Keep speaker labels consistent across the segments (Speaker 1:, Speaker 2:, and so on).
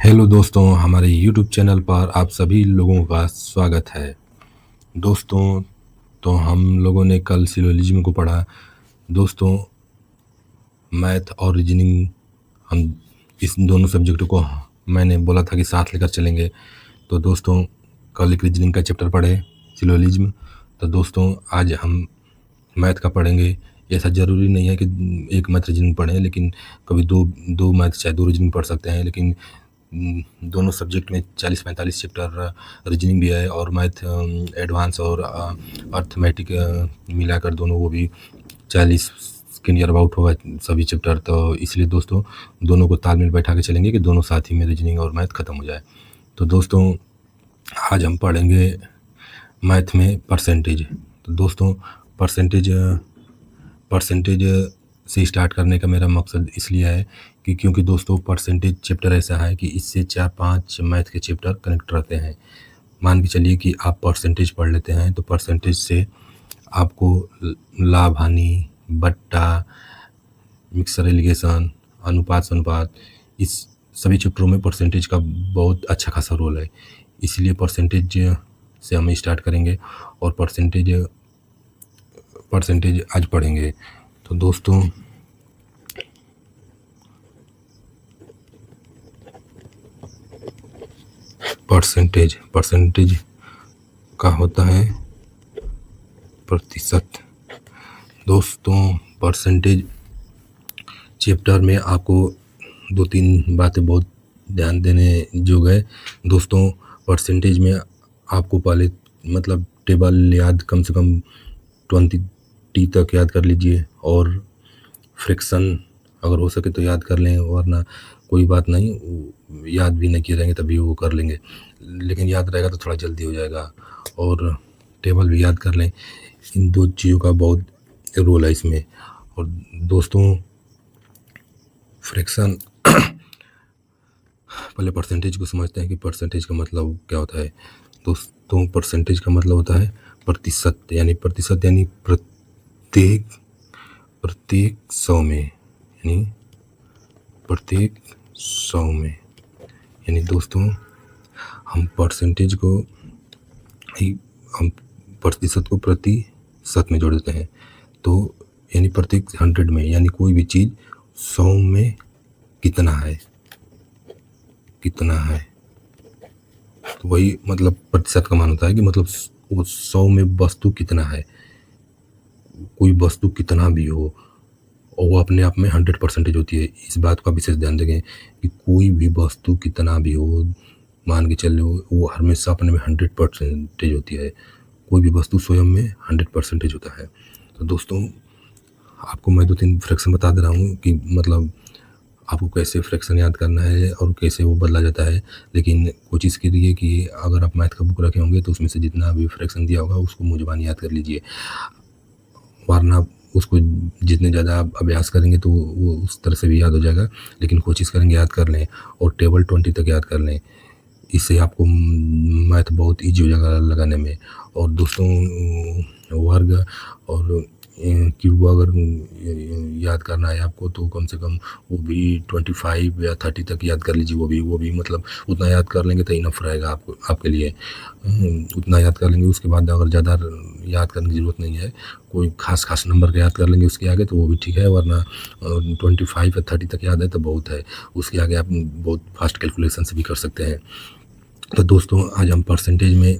Speaker 1: Hello दोस्तों, हमारे YouTube channel पर आप सभी लोगों का स्वागत है। दोस्तों, तो हम लोगों ने कल सिलोजिज्म को पढ़ा। दोस्तों, मैथ और रीजनिंग, हम इस दोनों सब्जेक्ट को मैंने बोला था कि साथ लेकर चलेंगे। तो दोस्तों, कल एक रीजनिंग का चैप्टर पढ़े, सिलोजिज्म। तो दोस्तों, आज हम मैथ का पढ़ेंगे। ऐसा ज़रूरी नहीं है कि एक मैथ रीजनिंग पढ़ें, लेकिन कभी दो मैथ चाहे दो रीजनिंग पढ़ सकते हैं। लेकिन दोनों सब्जेक्ट में 40-45 चैप्टर रीजनिंग भी है और मैथ एडवांस और अर्थमेटिक मिलाकर दोनों वो भी 40 के नियर अबाउट होगा सभी चैप्टर। तो इसलिए दोस्तों, दोनों को तालमेल बैठा के चलेंगे कि दोनों साथ ही में रीजनिंग और मैथ ख़त्म हो जाए। तो दोस्तों, आज हम पढ़ेंगे मैथ में परसेंटेज। तो दोस्तों, परसेंटेज से स्टार्ट करने का मेरा मकसद इसलिए है कि क्योंकि दोस्तों, परसेंटेज चैप्टर ऐसा है कि इससे 4-5 मैथ के चैप्टर कनेक्ट रहते हैं। मान के चलिए कि आप परसेंटेज पढ़ लेते हैं, तो परसेंटेज से आपको लाभ हानि, बट्टा, मिक्सर एलिगेशन, अनुपात, इस सभी चैप्टरों में परसेंटेज का बहुत अच्छा खासा रोल है। इसलिए परसेंटेज से हम स्टार्ट करेंगे और परसेंटेज आज पढ़ेंगे। तो दोस्तों, परसेंटेज का होता है प्रतिशत। दोस्तों, परसेंटेज चैप्टर में आपको 2-3 बातें बहुत ध्यान देने जोग है। दोस्तों, परसेंटेज में आपको पहले मतलब टेबल याद कम से कम 20 तक याद कर लीजिए, और फ्रैक्शन अगर हो सके तो याद कर लें, वरना कोई बात नहीं, याद भी नहीं किए रहेंगे तभी वो कर लेंगे, लेकिन याद रहेगा तो थोड़ा जल्दी हो जाएगा। और टेबल भी याद कर लें। इन दो चीज़ों का बहुत रोल है इसमें। और दोस्तों, फ्रैक्शन पहले परसेंटेज को समझते हैं कि परसेंटेज का मतलब क्या होता है। दोस्तों, परसेंटेज का मतलब होता है प्रतिशत, यानी प्रत्येक 100 में, यानी दोस्तों, हम परसेंटेज को हम प्रतिशत को प्रतिशत में जोड़ देते हैं। तो यानी प्रत्येक 100 में, यानी कोई भी चीज़ 100 में कितना है, तो वही मतलब प्रतिशत का मान होता है कि मतलब वो 100 में वस्तु कितना है। कोई वस्तु कितना भी हो और वो अपने आप में 100% होती है। इस बात का विशेष ध्यान देंगे कि कोई भी वस्तु कितना भी हो, मान के चलो, वो हमेशा अपने में 100% होती है। कोई भी वस्तु स्वयं में 100% होता है। तो दोस्तों, आपको मैं 2-3 फ्रैक्शन बता दे रहा हूँ कि मतलब आपको कैसे फ्रैक्शन याद करना है और कैसे वो बदला जाता है। लेकिन कोशिश कीजिए कि अगर आप मैथ का बुक रखे होंगे तो उसमें से जितना भी फ्रैक्शन दिया होगा उसको मुँह ज़बानी याद कर लीजिए, वरना उसको जितने ज़्यादा आप अभ्यास करेंगे तो वो उस तरह से भी याद हो जाएगा। लेकिन कोशिश करेंगे याद कर लें और टेबल 20 तक याद कर लें। इससे आपको मैथ बहुत ईजी हो जाएगा लगाने में। और दोस्तों, वर्ग और क्यूब अगर याद करना है आपको तो कम से कम वो भी 25 या 30 तक याद कर लीजिए। वो भी मतलब उतना याद कर लेंगे तो इनफ रहेगा आपके लिए। उतना याद कर लेंगे, उसके बाद अगर ज़्यादा याद करने की ज़रूरत नहीं है, कोई खास नंबर का याद कर लेंगे उसके आगे तो वो भी ठीक है, वरना 25 या 30 तक याद है तो बहुत है। उसके आगे आप बहुत फास्ट कैलकुलेशन से भी कर सकते हैं। तो दोस्तों, आज हम परसेंटेज में,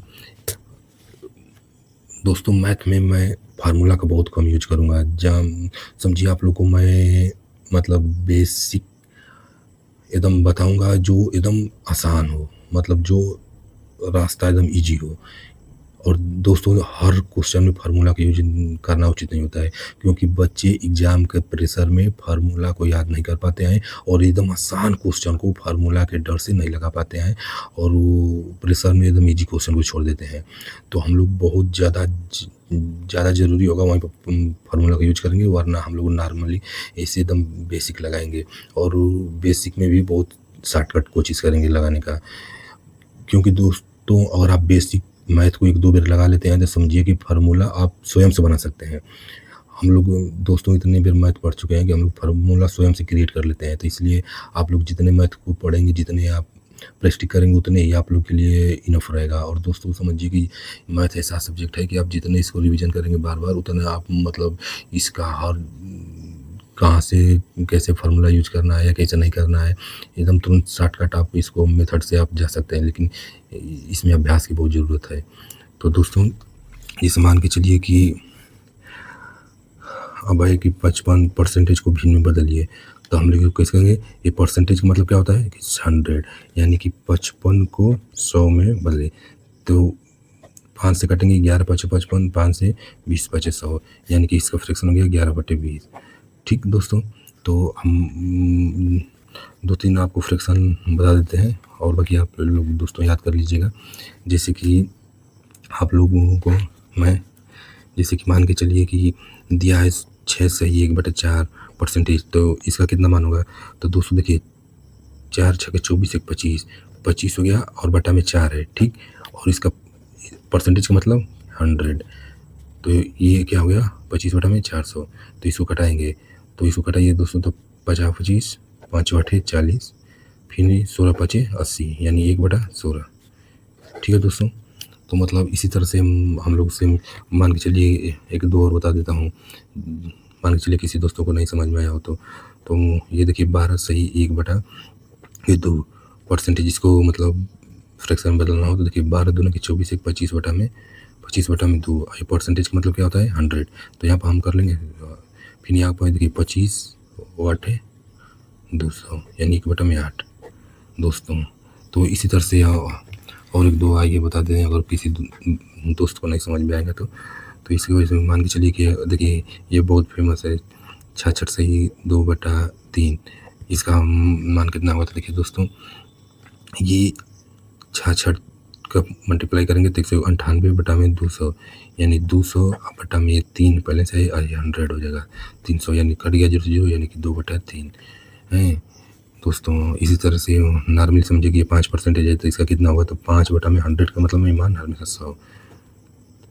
Speaker 1: दोस्तों मैथ में मैं फार्मूला का बहुत कम यूज करूँगा। जहाँ समझिए आप लोग को मैं मतलब बेसिक एकदम बताऊँगा जो एकदम आसान हो, मतलब जो रास्ता एकदम ईजी हो। और दोस्तों, हर क्वेश्चन में फार्मूला का यूज करना उचित नहीं होता है, क्योंकि बच्चे एग्ज़ाम के प्रेशर में फार्मूला को याद नहीं कर पाते हैं और एकदम आसान क्वेश्चन को फार्मूला के डर से नहीं लगा पाते हैं और वो प्रेशर में एकदम इजी क्वेश्चन को छोड़ देते हैं। तो हम लोग बहुत ज़्यादा ज़रूरी होगा वहीं पर फार्मूला का यूज करेंगे, वरना हम लोग नॉर्मली ऐसे एकदम बेसिक लगाएंगे और बेसिक में भी बहुत शॉर्टकट कोशिश करेंगे लगाने का। क्योंकि दोस्तों, अगर आप बेसिक मैथ को 1-2 बार लगा लेते हैं तो समझिए कि फार्मूला आप स्वयं से बना सकते हैं। हम लोग दोस्तों इतने बार मैथ पढ़ चुके हैं कि हम लोग फार्मूला स्वयं से क्रिएट कर लेते हैं। तो इसलिए आप लोग जितने मैथ को पढ़ेंगे, जितने आप प्रैक्टिस करेंगे उतने ही आप लोग के लिए इनफ रहेगा। और दोस्तों समझिए कि मैथ ऐसा सब्जेक्ट है कि आप जितने इसको रिवीजन करेंगे बार-बार उतना आप मतलब इसका हर कहाँ से कैसे फार्मूला यूज करना है या कैसे नहीं करना है, एकदम तुरंत शॉर्टकट आप इसको मेथड से आप जा सकते हैं, लेकिन इसमें अभ्यास की बहुत ज़रूरत है। तो दोस्तों ये मान के चलिए कि अब है कि 55% को भिन्न में बदलिए, तो हम लोग कैसे करेंगे, ये परसेंटेज का मतलब क्या होता है कि 100, यानी कि 55 को 100 में बदले, तो 5 से कटेंगे 11 5 55, 5 से 20 5 100, यानी कि इसका फ्रैक्शन हो गया 11/20। ठीक दोस्तों, तो हम 2-3 आपको फ्रैक्शन बता देते हैं और बाकी आप लोग दोस्तों याद कर लीजिएगा। जैसे कि आप लोगों को मैं जैसे कि मान के चलिए कि दिया है 6 सही 1/4%, तो इसका कितना मान होगा। तो दोस्तों देखिए 4 छक्के 24 1 25, 25 हो गया और बटा में 4 है, ठीक। और इसका परसेंटेज का मतलब 100, तो ये क्या हो गया 25 बटा में 400, तो इसको कटाएंगे, तो इसको कटाइए दोस्तों, तो 50 25 5 8 40, फिर 16 5 80, यानी 1/16। ठीक है दोस्तों, तो मतलब इसी तरह से हम लोग से मान के चलिए एक दो और बता देता हूँ। मान के चलिए किसी दोस्तों को नहीं समझ में आया हो तो ये देखिए 12 सही 1/2 परसेंटेज, इसको मतलब फ्रैक्शन में बदलना हो तो देखिए 12 दूनी 24 1 25 बटा में 2। ये परसेंटेज का मतलब क्या होता है 100, तो यहाँ पर हम कर लेंगे। फिर यहाँ पर देखिए 25 8 200, यानी 1/8 दोस्तों। तो इसी तरह से और एक दो आइए बता दें, अगर किसी दोस्त को नहीं समझ में आएगा तो इसकी वजह से मान के चलिए कि देखिए ये बहुत फेमस है 66 सही 2/3, इसका हम मान कितना होगा, तो देखिए दोस्तों ये 66 का मल्टीप्लाई करेंगे तो 198 बटा में 200, यानी 200 बटा में 3 पहले से 100 हो जाएगा 300, यानी कट गया 0 यानी कि 2/3 है दोस्तों। इसी तरह से नॉर्मली समझिए कि ये 5% है तो इसका कितना होगा, तो 5 बटा में 100 का मतलब मान हमेशा 100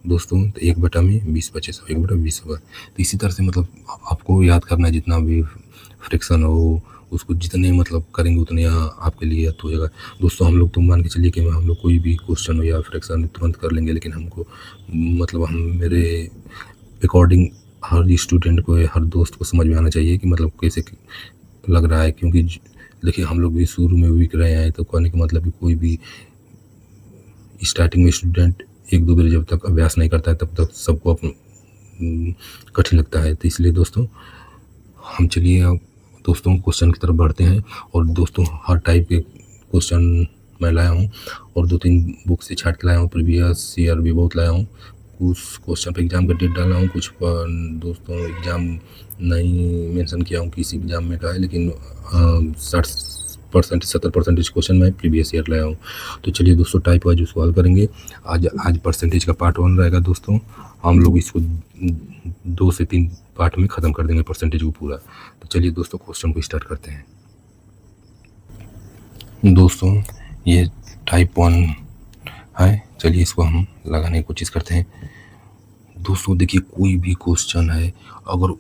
Speaker 1: दोस्तों, तो 1 बटा में 20 बचे 100 1/20 होगा। तो इसी तरह से मतलब आपको याद करना है, जितना भी फ्रैक्शन हो उसको जितने मतलब करेंगे उतने आपके लिए याद हो जाएगा दोस्तों। हम लोग तो मान के चलिए कि हम लोग कोई भी क्वेश्चन हो या फ्रैक्शन तुरंत कर लेंगे, लेकिन हमको मतलब हम मेरे अकॉर्डिंग हर स्टूडेंट को हर दोस्त को समझ में आना चाहिए कि मतलब कैसे लग रहा है, क्योंकि देखिए हम लोग भी शुरू में वीक रहे हैं, तो कहने का मतलब कि कोई भी स्टार्टिंग में स्टूडेंट 1-2 बार जब तक अभ्यास नहीं करता है तब तक सबको कठिन लगता है। तो इसलिए दोस्तों हम चलिए दोस्तों क्वेश्चन की तरफ बढ़ते हैं। और दोस्तों हर टाइप के क्वेश्चन मैं लाया हूँ और 2-3 बुक से छाट के लाया हूँ, प्रीवियस ईयर भी बहुत लाया हूँ। कुछ क्वेश्चन पे एग्ज़ाम का डेट डाला हूँ, कुछ पर दोस्तों एग्ज़ाम नहीं मेंशन किया हूँ किसी एग्ज़ाम में का है, लेकिन 60% 70% क्वेश्चन मैं प्रीवियस ईयर लाया हूँ। तो चलिए दोस्तों टाइप वाइज उसको हल करेंगे। आज परसेंटेज का पार्ट 1 रहेगा दोस्तों, हम लोग इसको 2 से 3 पार्ट में ख़त्म कर देंगे परसेंटेज को पूरा। तो चलिए दोस्तों क्वेश्चन को स्टार्ट करते हैं। दोस्तों ये टाइप 1 है, चलिए इसको हम लगाने की कोशिश करते हैं। दोस्तों देखिए कोई भी क्वेश्चन है अगर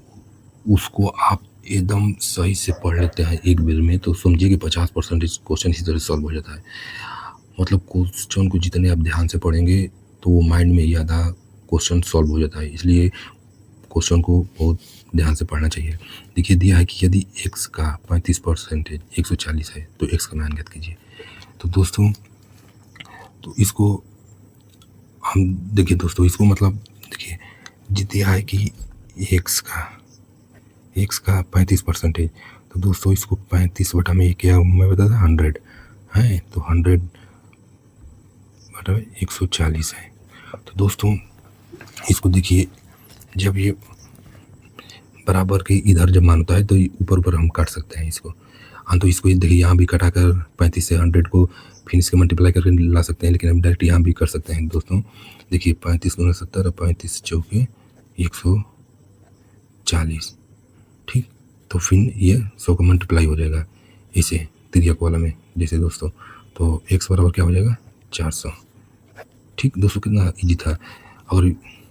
Speaker 1: उसको आप एकदम सही से पढ़ लेते हैं एक बार में, तो समझिए कि 50% क्वेश्चन इसी तरह सॉल्व हो जाता है। मतलब क्वेश्चन को जितने आप ध्यान से पढ़ेंगे तो वो माइंड में ज़्यादा क्वेश्चन सॉल्व हो जाता है, इसलिए क्वेश्चन को बहुत ध्यान से पढ़ना चाहिए। देखिए दिया है कि यदि x का 35% 140 है तो x का मान ज्ञात कीजिए। तो दोस्तों तो इसको हम देखिए दोस्तों, इसको मतलब देखिए दिया है कि x का 35% है, तो दोस्तों इसको 35 बटा में क्या मैं बता था 100 है, तो 100 बटा 140 है। तो दोस्तों इसको देखिए जब ये बराबर के इधर जब मानता है तो ऊपर हम काट सकते हैं इसको। हाँ तो इसको देखिए यहाँ भी कटाकर 35 से 100 को फिर इसके मल्टीप्लाई करके ला सकते हैं, लेकिन हम डायरेक्ट यहाँ भी कर सकते हैं दोस्तों। देखिए 35 दूना 70 और 35 चौके 140, ठीक। तो फिर ये 100 का मल्टीप्लाई हो जाएगा इसे तिर्यक वाला में जैसे दोस्तों, तो x बराबर क्या हो जाएगा 400, ठीक दोस्तों। कितना ईजी था। अगर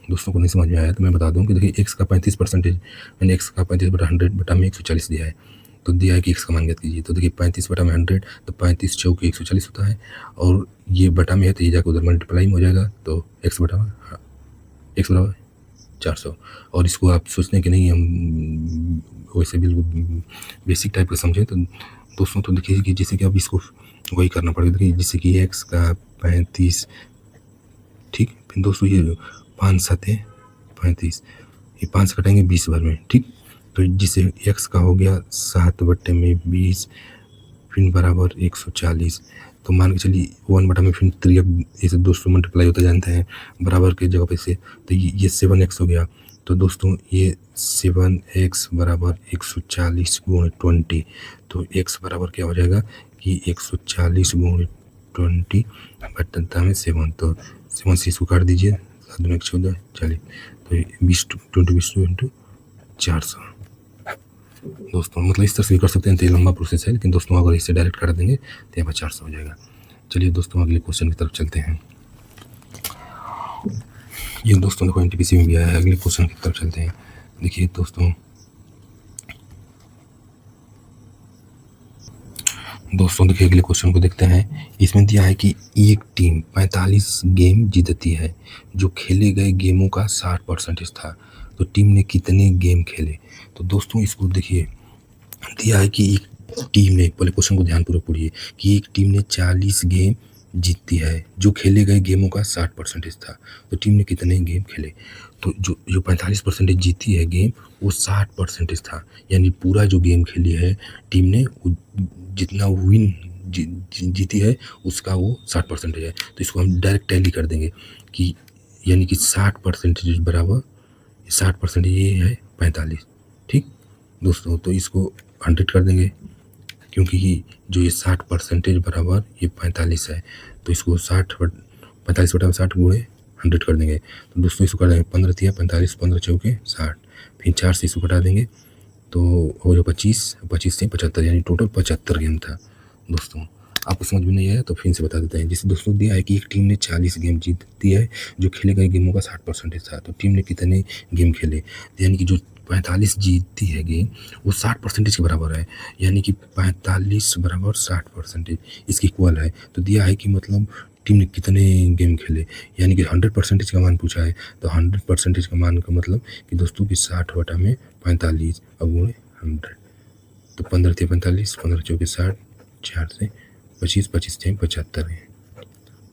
Speaker 1: दोस्तों को नहीं समझ में आया तो मैं बता दूं कि देखिए x का 35% यानी x का 35 बटा 100 बटा में 140 दिया है, तो दिया है कि x का मान ज्ञात कीजिए। तो देखिए 35 बटा में 100, तो 35 चौके 140 होता है, और ये बटा में है तो ये जाकर उधर मल्टीप्लाई में हो जाएगा, तो x बटा में x बराबर 400। और इसको आप सोचते हैं कि नहीं हम वैसे बिल्कुल बेसिक टाइप का समझें, तो दोस्तों तो देखिए कि जैसे कि अब इसको वही करना पड़ेगा। देखिए जैसे कि x का 35, ठीक, फिर दोस्तों ये 5 7 35, ये 5 से कटेंगे 20 बार में, ठीक। तो जिसे x का हो गया 7 बटे में 20 फिर बराबर 140। तो मान के चलिए 1 बटा में फिर 3 ऐसे दोस्तों मल्टीप्लाई होता जानते हैं बराबर के जगह पे से, तो ये 7x हो गया। तो दोस्तों ये 7x बराबर 140 गुणे 20, तो x बराबर क्या हो जाएगा कि 140 गुणे 20 बटा में 7, तो 7 से इसको काट दीजिए, 7 दूनी 14 40, तो 20 इंटू 400। दोस्तों मतलब इस तरह से भी कर सकते हैं, तो ये लंबा प्रोसेस है, लेकिन दोस्तों अगर इसे डायरेक्ट काट देंगे तो यहाँ पर 400 हो जाएगा। चलिए दोस्तों अगले क्वेश्चन की तरफ चलते हैं। ये दोस्तों देखो एनटीपीसी में भी आया है, अगले क्वेश्चन की तरफ चलते हैं। देखिए दोस्तों देखिए अगले क्वेश्चन को देखते हैं। इसमें दिया है कि एक टीम 45 गेम जीतती है, जो खेले गए गेमों का 60% था, तो टीम ने कितने गेम खेले। तो दोस्तों इसको देखिए दिया है कि एक टीम ने, पहले क्वेश्चन को ध्यानपूर्वक पढ़िए, कि एक टीम ने 40 गेम जीतती है, जो खेले गए गेमों का 60% था, तो टीम ने कितने गेम खेले। तो जो 45% जीती है गेम, वो 60% था, यानी पूरा जो गेम खेली है टीम ने, जितना विन जीती है उसका वो 60% है। तो इसको हम डायरेक्ट टैली कर देंगे कि यानी कि 60% बराबर 60% ये है 45, ठीक दोस्तों। तो इसको 100 कर देंगे, क्योंकि जो ये 60% बराबर ये 45 है, तो इसको 45 बटा 60 गुणे 100 कर देंगे। तो दोस्तों इसको कर देंगे 15 तिया 45, 15 चौके 60, फिर 4 से इसको घटा देंगे, तो हो जो 25 से 75, यानी टोटल 75 गेम था। दोस्तों आपको समझ में नहीं आया तो फिर से बता देते हैं। जैसे दोस्तों दिया है कि एक टीम ने 40 गेम जीतती है, जो खेले गए गेमों का 60% था, तो टीम ने कितने गेम खेले, यानी कि जो 45 जीतती है गेम वो 60% के बराबर है, यानी कि 45 बराबर 60% इसकी इक्वल है। तो दिया है कि मतलब टीम ने कितने गेम खेले, यानी कि 100% का मान पूछा है, तो 100% का मान का मतलब कि दोस्तों की 60 बटा में 45 अब गुणे 100, तो 15 थे 45, 15 चौके 60, 4 से 25, 25 थे 75 है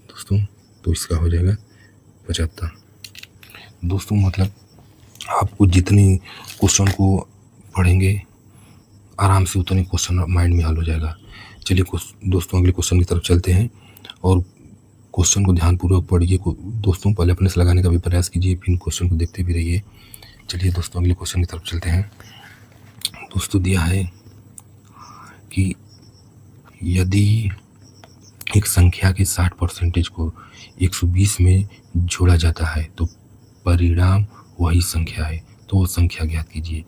Speaker 1: दोस्तों, तो इसका हो जाएगा 75। दोस्तों मतलब आपको जितने क्वेश्चन को पढ़ेंगे आराम से उतने क्वेश्चन माइंड में हल हो जाएगा। चलिए दोस्तों अगले क्वेश्चन की तरफ चलते हैं, और क्वेश्चन को ध्यानपूर्वक पढ़िए दोस्तों, पहले अपने से लगाने का भी प्रयास कीजिए, फिर क्वेश्चन को देखते भी रहिए। चलिए दोस्तों अगले क्वेश्चन की तरफ चलते हैं। दोस्तों दिया है कि यदि एक संख्या के 60% को 120 में जोड़ा जाता है तो परिणाम वही संख्या है, तो वो संख्या ज्ञात कीजिए।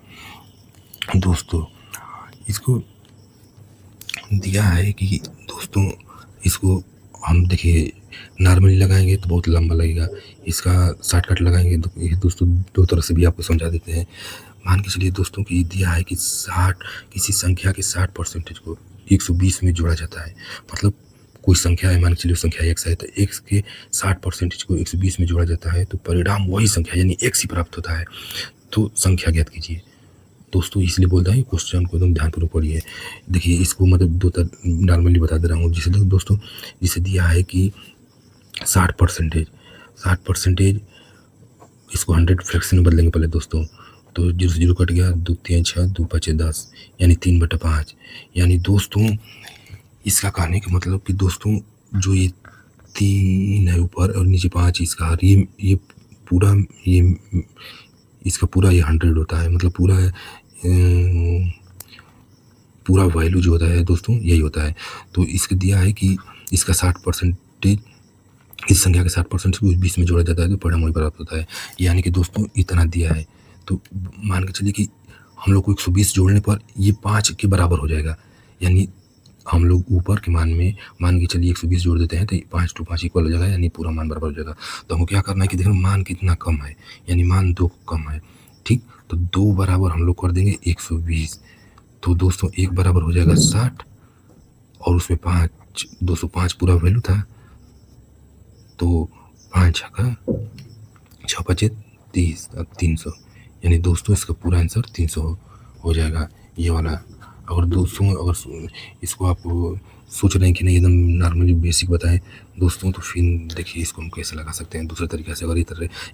Speaker 1: दोस्तों इसको दिया है कि दोस्तों इसको हम देखिए नॉर्मली लगाएंगे तो बहुत लंबा लगेगा, इसका शॉर्टकट लगाएंगे तो ये दोस्तों दो तरह से भी आपको समझा देते हैं। मान के चलिए दोस्तों कि दिया है कि 60 किसी संख्या के 60% को 120 में जोड़ा जाता है, मतलब कोई संख्या है, मान के चलिए संख्या x है, तो x के 60% को 120 में जोड़ा जाता है, तो परिणाम वही संख्या यानी x ही प्राप्त होता है, तो संख्या ज्ञात कीजिए। दोस्तों इसलिए बोलता है क्वेश्चन को एकदम ध्यानपूर्वक पढ़िए। देखिए इसको मतलब दो तरह नॉर्मली बता दे रहा हूँ। जैसे दोस्तों जिसे दिया है कि 60%, इसको 100 फ्रैक्शन में बदलेंगे पहले दोस्तों, तो 0 से 0 कट गया, 2 3 6 2 5 10, यानी 3/5, यानी दोस्तों इसका कहने का मतलब कि दोस्तों जो ये 3 है ऊपर और नीचे 5 इसका, ये पूरा ये इसका पूरा ये 100 होता है, मतलब पूरा वैल्यू जो होता है दोस्तों यही होता है। तो इसके दिया है कि इसका 60%, इस संख्या के 60% को 20 में जोड़ा जाता है तो परिणाम वही प्राप्त होता है, यानी कि दोस्तों इतना दिया है। तो मान के चलिए कि हम लोग को 120 जोड़ने पर ये 5 के बराबर हो जाएगा, यानी हम लोग ऊपर के मान में मान के चलिए 120 जोड़ देते हैं तो 5 to 5 इक्वल हो जाएगा, यानी पूरा मान बराबर हो जाएगा। तो हमको क्या करना है कि देखो मान कितना कम है, यानी मान 2 कम है, ठीक। तो 2 बराबर हम लोग कर देंगे 120, तो दोस्तों एक बराबर हो जाएगा 60 और उसमें 5, 205 पूरा वैल्यू था, तो 5 छक्का 6 पचे 30, अब 300, यानी दोस्तों इसका पूरा आंसर 300 हो जाएगा ये वाला। अगर दोस्तों अगर इसको आप सोच रहे हैं कि नहीं एकदम नॉर्मली बेसिक बताएं दोस्तों, तो फिर देखिए इसको हम कैसे लगा सकते हैं दूसरे तरीके से। अगर ये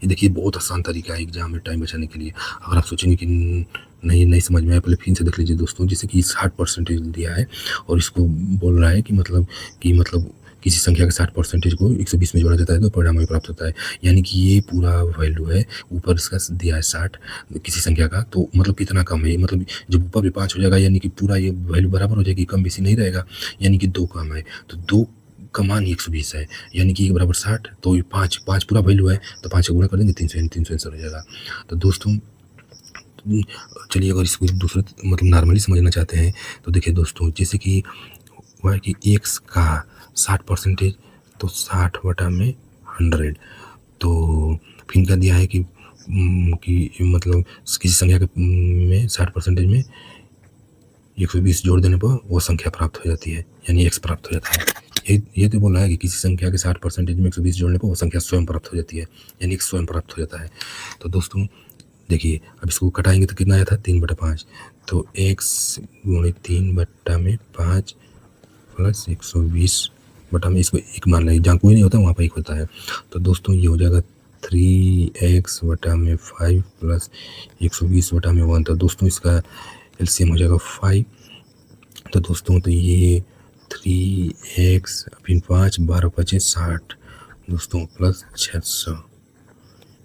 Speaker 1: देखिए बहुत आसान तरीका है एग्जाम में टाइम बचाने के लिए। अगर आप सोचेंगे कि नहीं समझ में आया, पहले फिर से देख लीजिए दोस्तों। जैसे कि 60% दिया है और इसको बोल रहा है कि मतलब किसी संख्या के 60% को 120 में जोड़ा जाता है तो परिणाम वही प्राप्त होता है। यानी कि ये पूरा वैल्यू है, ऊपर इसका दिया है 60 किसी संख्या का, तो मतलब कितना कम है, मतलब जब ऊपर भी 5 हो जाएगा यानी कि पूरा ये वैल्यू बराबर हो जाएगी, कम बेसी नहीं रहेगा, यानी कि 2 कम है, तो 2 का मान 120 है, यानी कि 1 बराबर 60, तो ये 5 पूरा वैल्यू है, तो 5 का गुणा कर देंगे 300, यानी 300 आंसर हो जाएगा। तो दोस्तों चलिए अगर इसको दूसरे मतलब नॉर्मली समझना चाहते हैं तो देखिए दोस्तों, जैसे कि हुआ है कि एक्स का 60%, तो 60 बटा में 100, तो फिर क्या दिया है कि मतलब किसी संख्या के में 60% में 120 जोड़ देने पर वो संख्या प्राप्त हो जाती है, यानी एक्स प्राप्त हो जाता है। ये तो बोला है कि किसी संख्या के 60% में 120 जोड़ने पर वो संख्या स्वयं प्राप्त हो जाती है, यानी एक्स स्वयं प्राप्त हो जाता है। तो दोस्तों देखिए अब इसको कटाएंगे तो कितना आया था 3/5, तो एक्स गुणे 3/5 प्लस 120 बटा में इसको 1 मान लेंगे, जहाँ कोई नहीं होता वहाँ पर 1 होता है। तो दोस्तों ये हो जाएगा 3x बटा में 5 प्लस 120 बटा में 1। तो दोस्तों इसका एलसीएम हो जाएगा 5। तो दोस्तों तो ये 3x फिर 5 12 5 60 दोस्तों प्लस 600,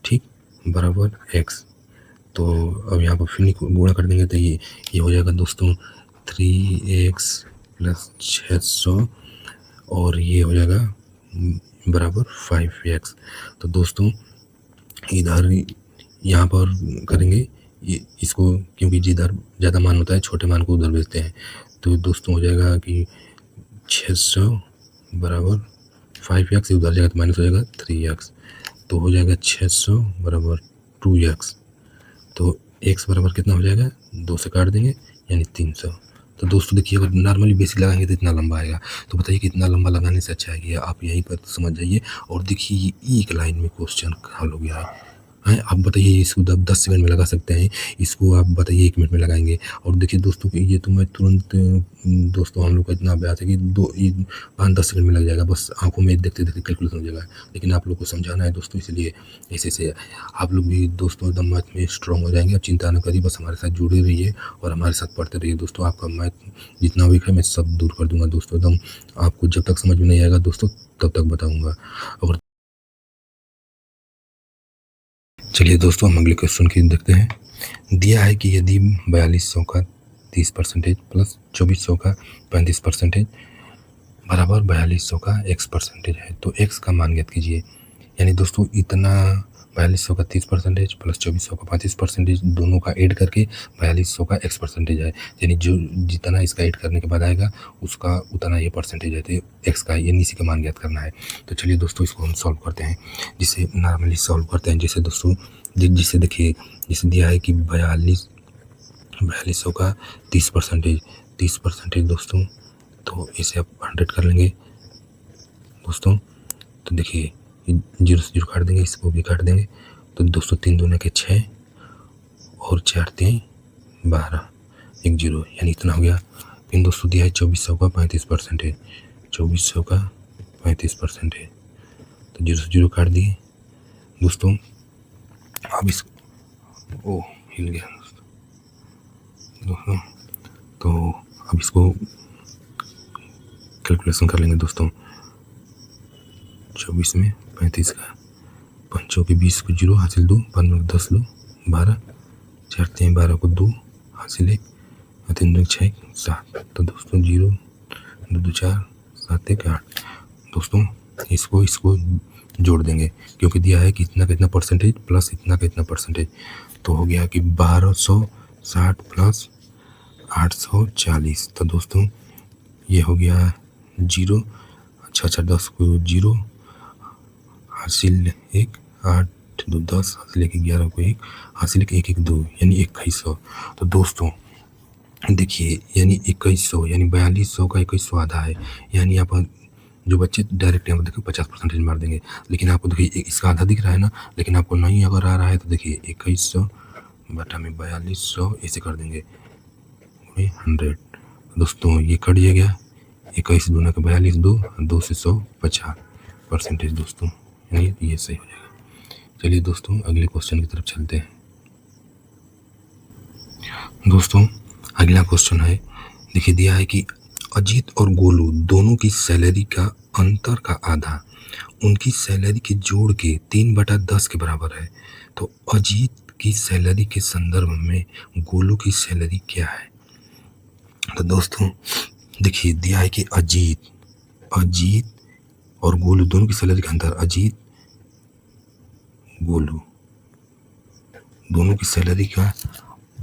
Speaker 1: ठीक, बराबर x। तो अब यहाँ पर फिर गुणा कर देंगे तो ये हो जाएगा दोस्तों 3x प्लस 600 और ये हो जाएगा बराबर 5x। तो दोस्तों इधर यहाँ पर करेंगे इसको, क्योंकि जिधर ज़्यादा मान होता है छोटे मान को उधर भेजते हैं। तो दोस्तों हो जाएगा कि 600 बराबर 5x, उधर जाएगा तो माइनस हो जाएगा 3x, तो हो जाएगा 600 बराबर 2x। तो x बराबर कितना हो जाएगा, 2 से काट देंगे यानी 300। तो दोस्तों देखिए अगर नॉर्मली बेसिक लगाएंगे तो इतना लंबा आएगा, तो बताइए कि इतना लंबा लगाने से अच्छा है कि आप यहीं पर समझ जाइए और देखिए ये एक लाइन में क्वेश्चन हल हो गया है। आप बताइए इसको 10 सेकंड में लगा सकते हैं, इसको आप बताइए 1 मिनट में लगाएंगे। और देखिए दोस्तों ये तो मैं तुरंत दोस्तों हम लोग का इतना अभ्यास है कि 5-10 सेकंड में लग जाएगा, बस आंखों में देखते देखते कैलकुलेशन हो जाएगा। लेकिन आप लोग को समझाना है दोस्तों, इसलिए ऐसे आप लोग भी दोस्तों एकदम मैथ में स्ट्रॉन्ग हो जाएंगे। आप चिंता न करिए, बस हमारे साथ जुड़े रहिए और हमारे साथ पढ़ते रहिए दोस्तों। आपका मैथ जितना वीक है मैं सब दूर कर दूंगा दोस्तों, एकदम आपको जब तक समझ में नहीं आएगा दोस्तों तब तक बताऊँगा। और चलिए दोस्तों हम अगले क्वेश्चन की देखते हैं। दिया है कि यदि 4200 का 30% प्लस 2400 का 35% बराबर 4200 का x% है, तो x का मान ज्ञात कीजिए। यानी दोस्तों इतना 4200 का 30% प्लस 2400 का 35% दोनों का ऐड करके 4200 का x% है, यानी जो जितना इसका ऐड करने के बाद आएगा उसका उतना ये परसेंटेज है, तो x का ये इसी का मान ज्ञात करना है। तो चलिए दोस्तों इसको हम सॉल्व करते हैं, जिसे नॉर्मली सॉल्व करते हैं। जैसे दोस्तों जिसे देखिए जिसे दिया है कि 4200 का 30% दोस्तों, तो इसे आप 100 कर लेंगे दोस्तों। तो देखिए 0 से 0 काट देंगे, इसको भी काट देंगे, तो दोस्तों 3 दूने के 6 और 4 3 12 1 0, यानी इतना हो गया। फिर दोस्तों दिया है 2400 का 35%, 2400 का 35%, तो 0 से 0 काट दिए दोस्तों। अब इस हिल गया दोस्तों, तो अब इसको कैलकुलेशन कर लेंगे दोस्तों। 24 में 35 का 5 के 20 को 0 हासिल 2, 5 में 10 लो 12, 4 3 12 को 2 हासिल 1, 3 2 6 7, तो दोस्तों 0 2 2 4 7 1 8 दोस्तों। इसको जोड़ देंगे क्योंकि दिया है कि इतना का इतना परसेंटेज प्लस इतना का इतना परसेंटेज, तो हो गया कि 1260 प्लस 840। तो दोस्तों ये हो गया 0 अच्छा 10 को 0 हासिल 1 8 2 10 हासिल 1 11 को 1 हासिल 1 1 1 2, यानी 2100। तो दोस्तों देखिए यानी 2100 यानी 4200 का 2100 आधा है, यानी आप जो बच्चे डायरेक्ट यहाँ पर देखिए 50% मार देंगे, लेकिन आपको देखिए इसका आधा दिख रहा है ना, लेकिन आपको नहीं अगर आ रहा है तो देखिए 2100 बटा में 4200 ऐसे कर देंगे 100। दोस्तों ये कट गया, 21 दूना का 42, 2 से 100 50% दोस्तों, यानी ये सही हो जाएगा। चलिए दोस्तों अगले क्वेश्चन की तरफ चलते हैं। दोस्तों अगला क्वेश्चन है, देखिए दिया है कि अजीत और गोलू दोनों की सैलरी का अंतर का आधा उनकी सैलरी के जोड़ के 3/10 के बराबर है, तो अजीत की सैलरी के संदर्भ में गोलू की सैलरी क्या है। तो दोस्तों देखिए दिया है कि अजीत और गोलू दोनों की सैलरी का अंतर, अजीत गोलू दोनों की सैलरी का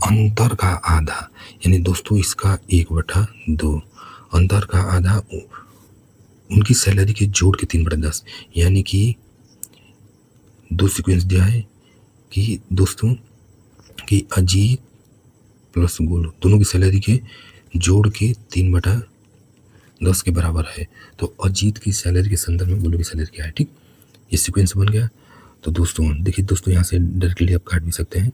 Speaker 1: अंतर का आधा, यानी दोस्तों इसका 1/2, अंतर का आधा उनकी सैलरी के जोड़ के 3/10, यानी कि 2 सीक्वेंस दिया है कि दोस्तों कि अजीत प्लस गोलू दोनों की सैलरी के जोड़ के 3/10 के बराबर है, तो अजीत की सैलरी के संदर्भ में गोलू की सैलरी क्या है। ठीक, ये सीक्वेंस बन गया। तो दोस्तों देखिए दोस्तों यहाँ से डायरेक्टली आप काट भी सकते हैं।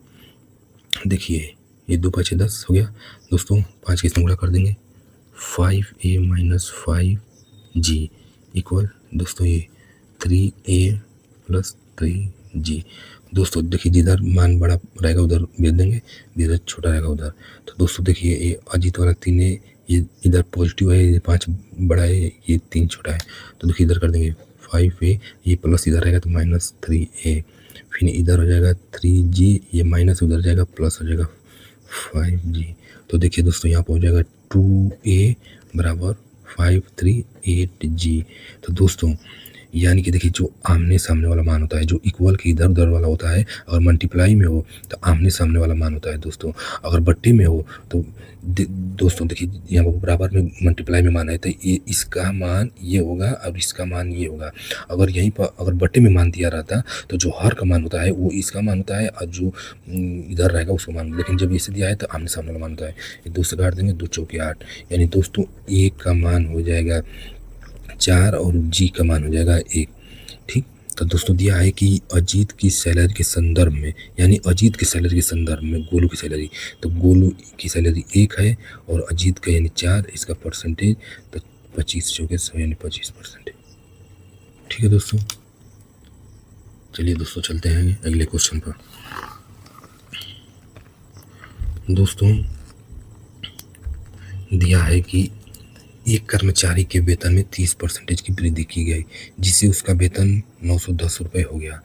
Speaker 1: देखिए ये 2 5 10 हो गया दोस्तों, 5 के इसमें गुणा कर देंगे, 5a - 5g इक्वल दोस्तों ये 3a + 3g। दोस्तों देखिए जिधर मान बड़ा रहेगा उधर भेज देंगे, जिधर छोटा रहेगा उधर। तो दोस्तों देखिए ये अजीत वाला 3a ये इधर पॉजिटिव है, ये 5 बड़ा है, ये 3 छोटा है, तो देखिए इधर कर देंगे 5a, ये प्लस इधर रहेगा तो -3a, फिर इधर हो जाएगा 3g, ये माइनस उधर जाएगा प्लस हो जाएगा 5g। तो देखिए दोस्तों यहाँ पर हो जाएगा 2a = 538g। तो दोस्तों यानी कि देखिए जो आमने सामने वाला मान होता है, जो इक्वल के इधर उधर वाला होता है, अगर मल्टीप्लाई में हो तो आमने सामने वाला मान होता है दोस्तों, अगर बट्टे में हो तो दोस्तों देखिए यहाँ पर बराबर में मल्टीप्लाई में मान है, तो ये इसका मान ये होगा और इसका मान ये होगा। अगर यहीं पर अगर बट्टे में मान दिया रहता तो जो हर का मान होता है वो इसका मान होता है और जो इधर रहेगा उसका मान, लेकिन जब इसे दिया है तो आमने सामने वाला मान होता है। ये 2 से काट देंगे, 2 चौके 8, यानी दोस्तों ए का मान हो जाएगा 4 और जी का मान हो जाएगा 1। ठीक, तो दोस्तों दिया है कि अजीत की सैलरी के संदर्भ में, यानी अजीत की सैलरी के संदर्भ में गोलू की सैलरी, तो गोलू की सैलरी 1 है और अजीत का यानी 4, इसका परसेंटेज तो 25 चौके 100 यानी 25%। ठीक है दोस्तों, चलिए दोस्तों चलते हैं अगले क्वेश्चन पर। दोस्तों दिया है कि एक कर्मचारी के वेतन में 30% की वृद्धि की गई, जिससे उसका वेतन 910 रुपये हो गया,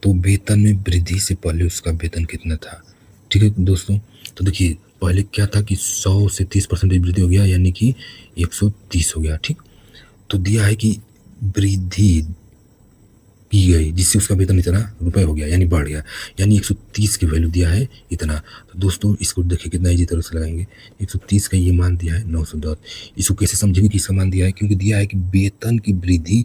Speaker 1: तो वेतन में वृद्धि से पहले उसका वेतन कितना था। ठीक है दोस्तों, तो देखिए पहले क्या था कि 100 से 30% वृद्धि हो गया, यानी कि 130 हो गया। ठीक, तो दिया है कि वृद्धि की गई जिससे उसका वेतन इतना रुपए हो गया, यानी बढ़ गया, यानी 130 की वैल्यू दिया है इतना। तो दोस्तों इसको देखिए कितना इजी तरह से लगाएंगे, 130 का ये मान दिया है 910, इसको कैसे समझेंगे कि इसका मान दिया है, क्योंकि दिया है कि वेतन की वृद्धि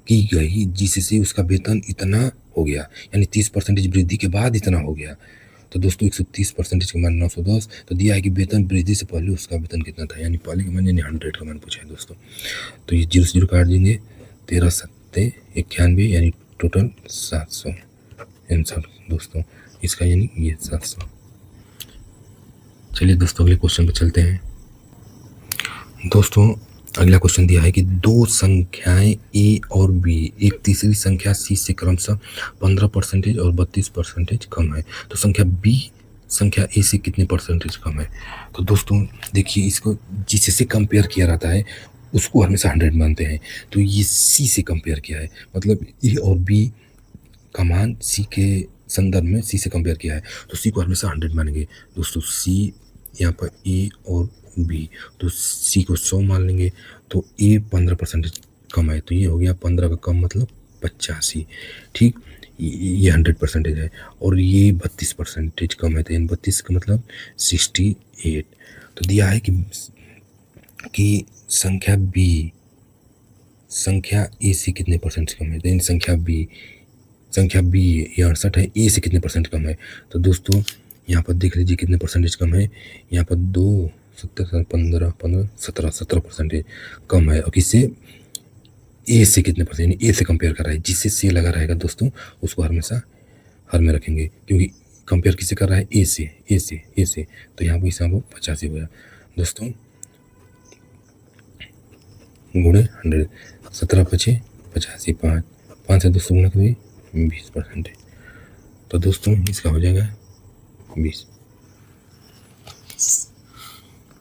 Speaker 1: की गई जिससे उसका वेतन इतना हो गया, यानी 30% वृद्धि के बाद इतना हो गया। तो दोस्तों 130% का मान 910, तो दिया है कि वेतन वृद्धि से पहले उसका वेतन कितना था, यानी पहले का मान यानी 100 का मान पूछा है दोस्तों। तो ये 0 से 0 काट देंगे, 13 7 91, यानी टोटल 700 आंसर दोस्तों इसका, यानी ये 700। चलिए दोस्तों अगले क्वेश्चन पर चलते हैं। दोस्तों अगला क्वेश्चन दिया है कि दो संख्याएं ए और बी एक तीसरी संख्या सी से क्रमशः 15% और 32% कम है, तो संख्या बी संख्या ए से कितने परसेंटेज कम है। तो दोस्तों देखिए इसको जिससे कंपेयर किया जाता है उसको हमेशा 100 मानते हैं, तो ये सी से कंपेयर किया है, मतलब ए और बी का मान सी के संदर्भ में सी से कंपेयर किया है, तो सी को हमेशा 100 मानेंगे दोस्तों। सी यहाँ पर ए और बी, तो सी को 100 मान लेंगे, तो ए 15% कम है, तो ये हो गया 15 का कम मतलब 85। ठीक, ये 100% है, और ये 32% कम है, तो इन 32 का मतलब 68। तो दिया है कि संख्या बी संख्या ए से कितने परसेंट कम है, तो इन संख्या बी ये 68 है, ए से कितने परसेंट कम है। तो दोस्तों यहाँ पर देख लीजिए कितने परसेंटेज कम है, यहाँ पर 2 17 15 15 17 17% कम है। और किससे? ए से कितने परसेंट, ए से कंपेयर कर रहा है। जिससे से लगा रहेगा दोस्तों उसको हमेशा हर में रखेंगे, क्योंकि कंपेयर किससे कर रहा है? ए से, ए से, ए से। तो यहाँ पर हिसाब 85 हो गया दोस्तों, गुणे 100, 17 पचे 85, 5 से दोस्तों गुणा करिए 20%। तो दोस्तों इसका हो जाएगा 20।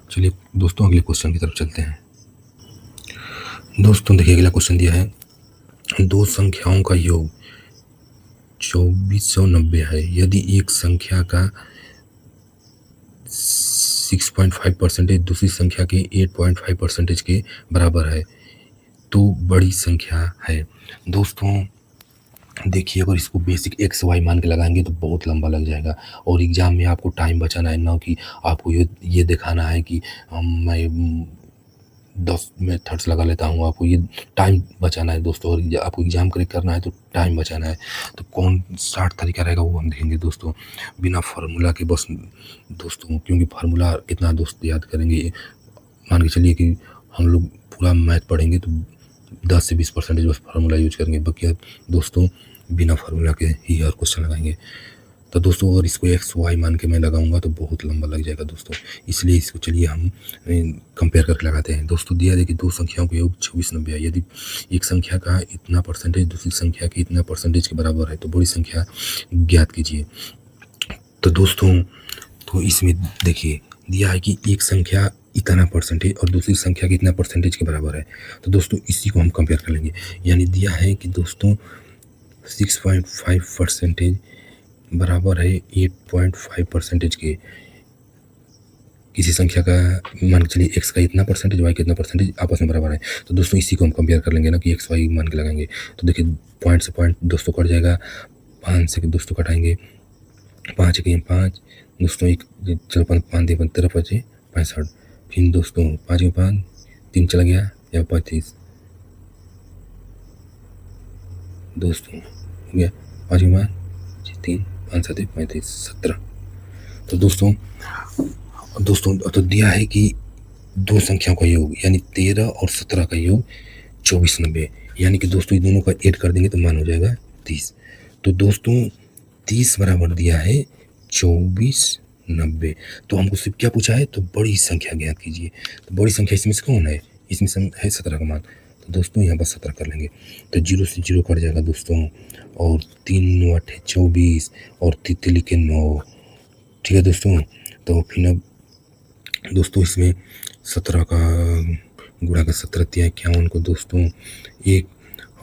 Speaker 1: चलिए दोस्तों अगले क्वेश्चन की तरफ चलते हैं। दोस्तों देखिए अगला क्वेश्चन दिया है, दो संख्याओं का योग 2490 है। यदि एक संख्या का 6.5% दूसरी संख्या के 8.5% के बराबर है तो बड़ी संख्या है। दोस्तों देखिए अगर इसको बेसिक एक्स वाई मान के लगाएंगे तो बहुत लंबा लग जाएगा, और एग्ज़ाम में आपको टाइम बचाना है, ना कि आपको ये दिखाना है कि मैं 10 मेथड्स लगा लेता हूँ। आपको ये टाइम बचाना है दोस्तों, और आपको एग्ज़ाम क्रैक करना है तो टाइम बचाना है। तो कौन शार्ट तरीका रहेगा वो हम देखेंगे दोस्तों, बिना फार्मूला के बस दोस्तों, क्योंकि फार्मूला कितना दोस्त याद करेंगे। मान के चलिए कि हम लोग पूरा मैथ पढ़ेंगे तो 10 से 20% बस फार्मूला यूज करेंगे, बाकी दोस्तों बिना फार्मूला के ही हर क्वेश्चन लगाएंगे। तो दोस्तों अगर इसको एक्स वाई मान के मैं लगाऊंगा तो बहुत लंबा लग जाएगा दोस्तों, इसलिए इसको चलिए हम कंपेयर करके लगाते हैं। दोस्तों दिया है कि दो संख्याओं का योग 2490 है। यदि एक संख्या का इतना परसेंटेज दूसरी संख्या के इतना परसेंटेज के बराबर है तो बड़ी संख्या ज्ञात कीजिए। तो दोस्तों तो इसमें देखिए दिया है कि एक संख्या इतना परसेंटेज और दूसरी संख्या के इतना परसेंटेज के बराबर है। तो दोस्तों इसी को हम कंपेयर कर लेंगे, यानी दिया है कि दोस्तों 6.5% बराबर है 8.5% के। किसी संख्या का मान के चलिए एक्स का इतना परसेंटेज वाई का इतना परसेंटेज आपस में बराबर है। तो दोस्तों इसी को हम कंपेयर कर लेंगे ना कि एक्स वाई मान के लगाएंगे। तो देखिए पॉइंट से पॉइंट दोस्तों कट जाएगा, 5 से दोस्तों कटाएंगे, 5 के 5 दोस्तों, एक चलो 5 दे 15 बचे 65, फिर दोस्तों 5 के 5 3 चला गया या 35 दोस्तों हो गया, 5 के 5 3 5 7 35 17। तो दोस्तों तो दिया है कि दो संख्याओं का योग यानी 13 और 17 का योग 2490, यानी कि दोस्तों ये दोनों का ऐड कर देंगे तो मान हो जाएगा 30। तो दोस्तों 30 बराबर दिया है 2490। तो हमको सिर्फ क्या पूछा है? तो बड़ी संख्या ज्ञात कीजिए। तो बड़ी संख्या इसमें से कौन है? इसमें है 17 का मान। तो दोस्तों यहाँ पर 17 कर लेंगे तो 0 से 0 कट जाएगा दोस्तों, और 3 9 8 24 और 3 लिखे 9। ठीक है दोस्तों, तो फिर अब दोस्तों इसमें 17 का गुणा का 17 दिया 51 को दोस्तों 1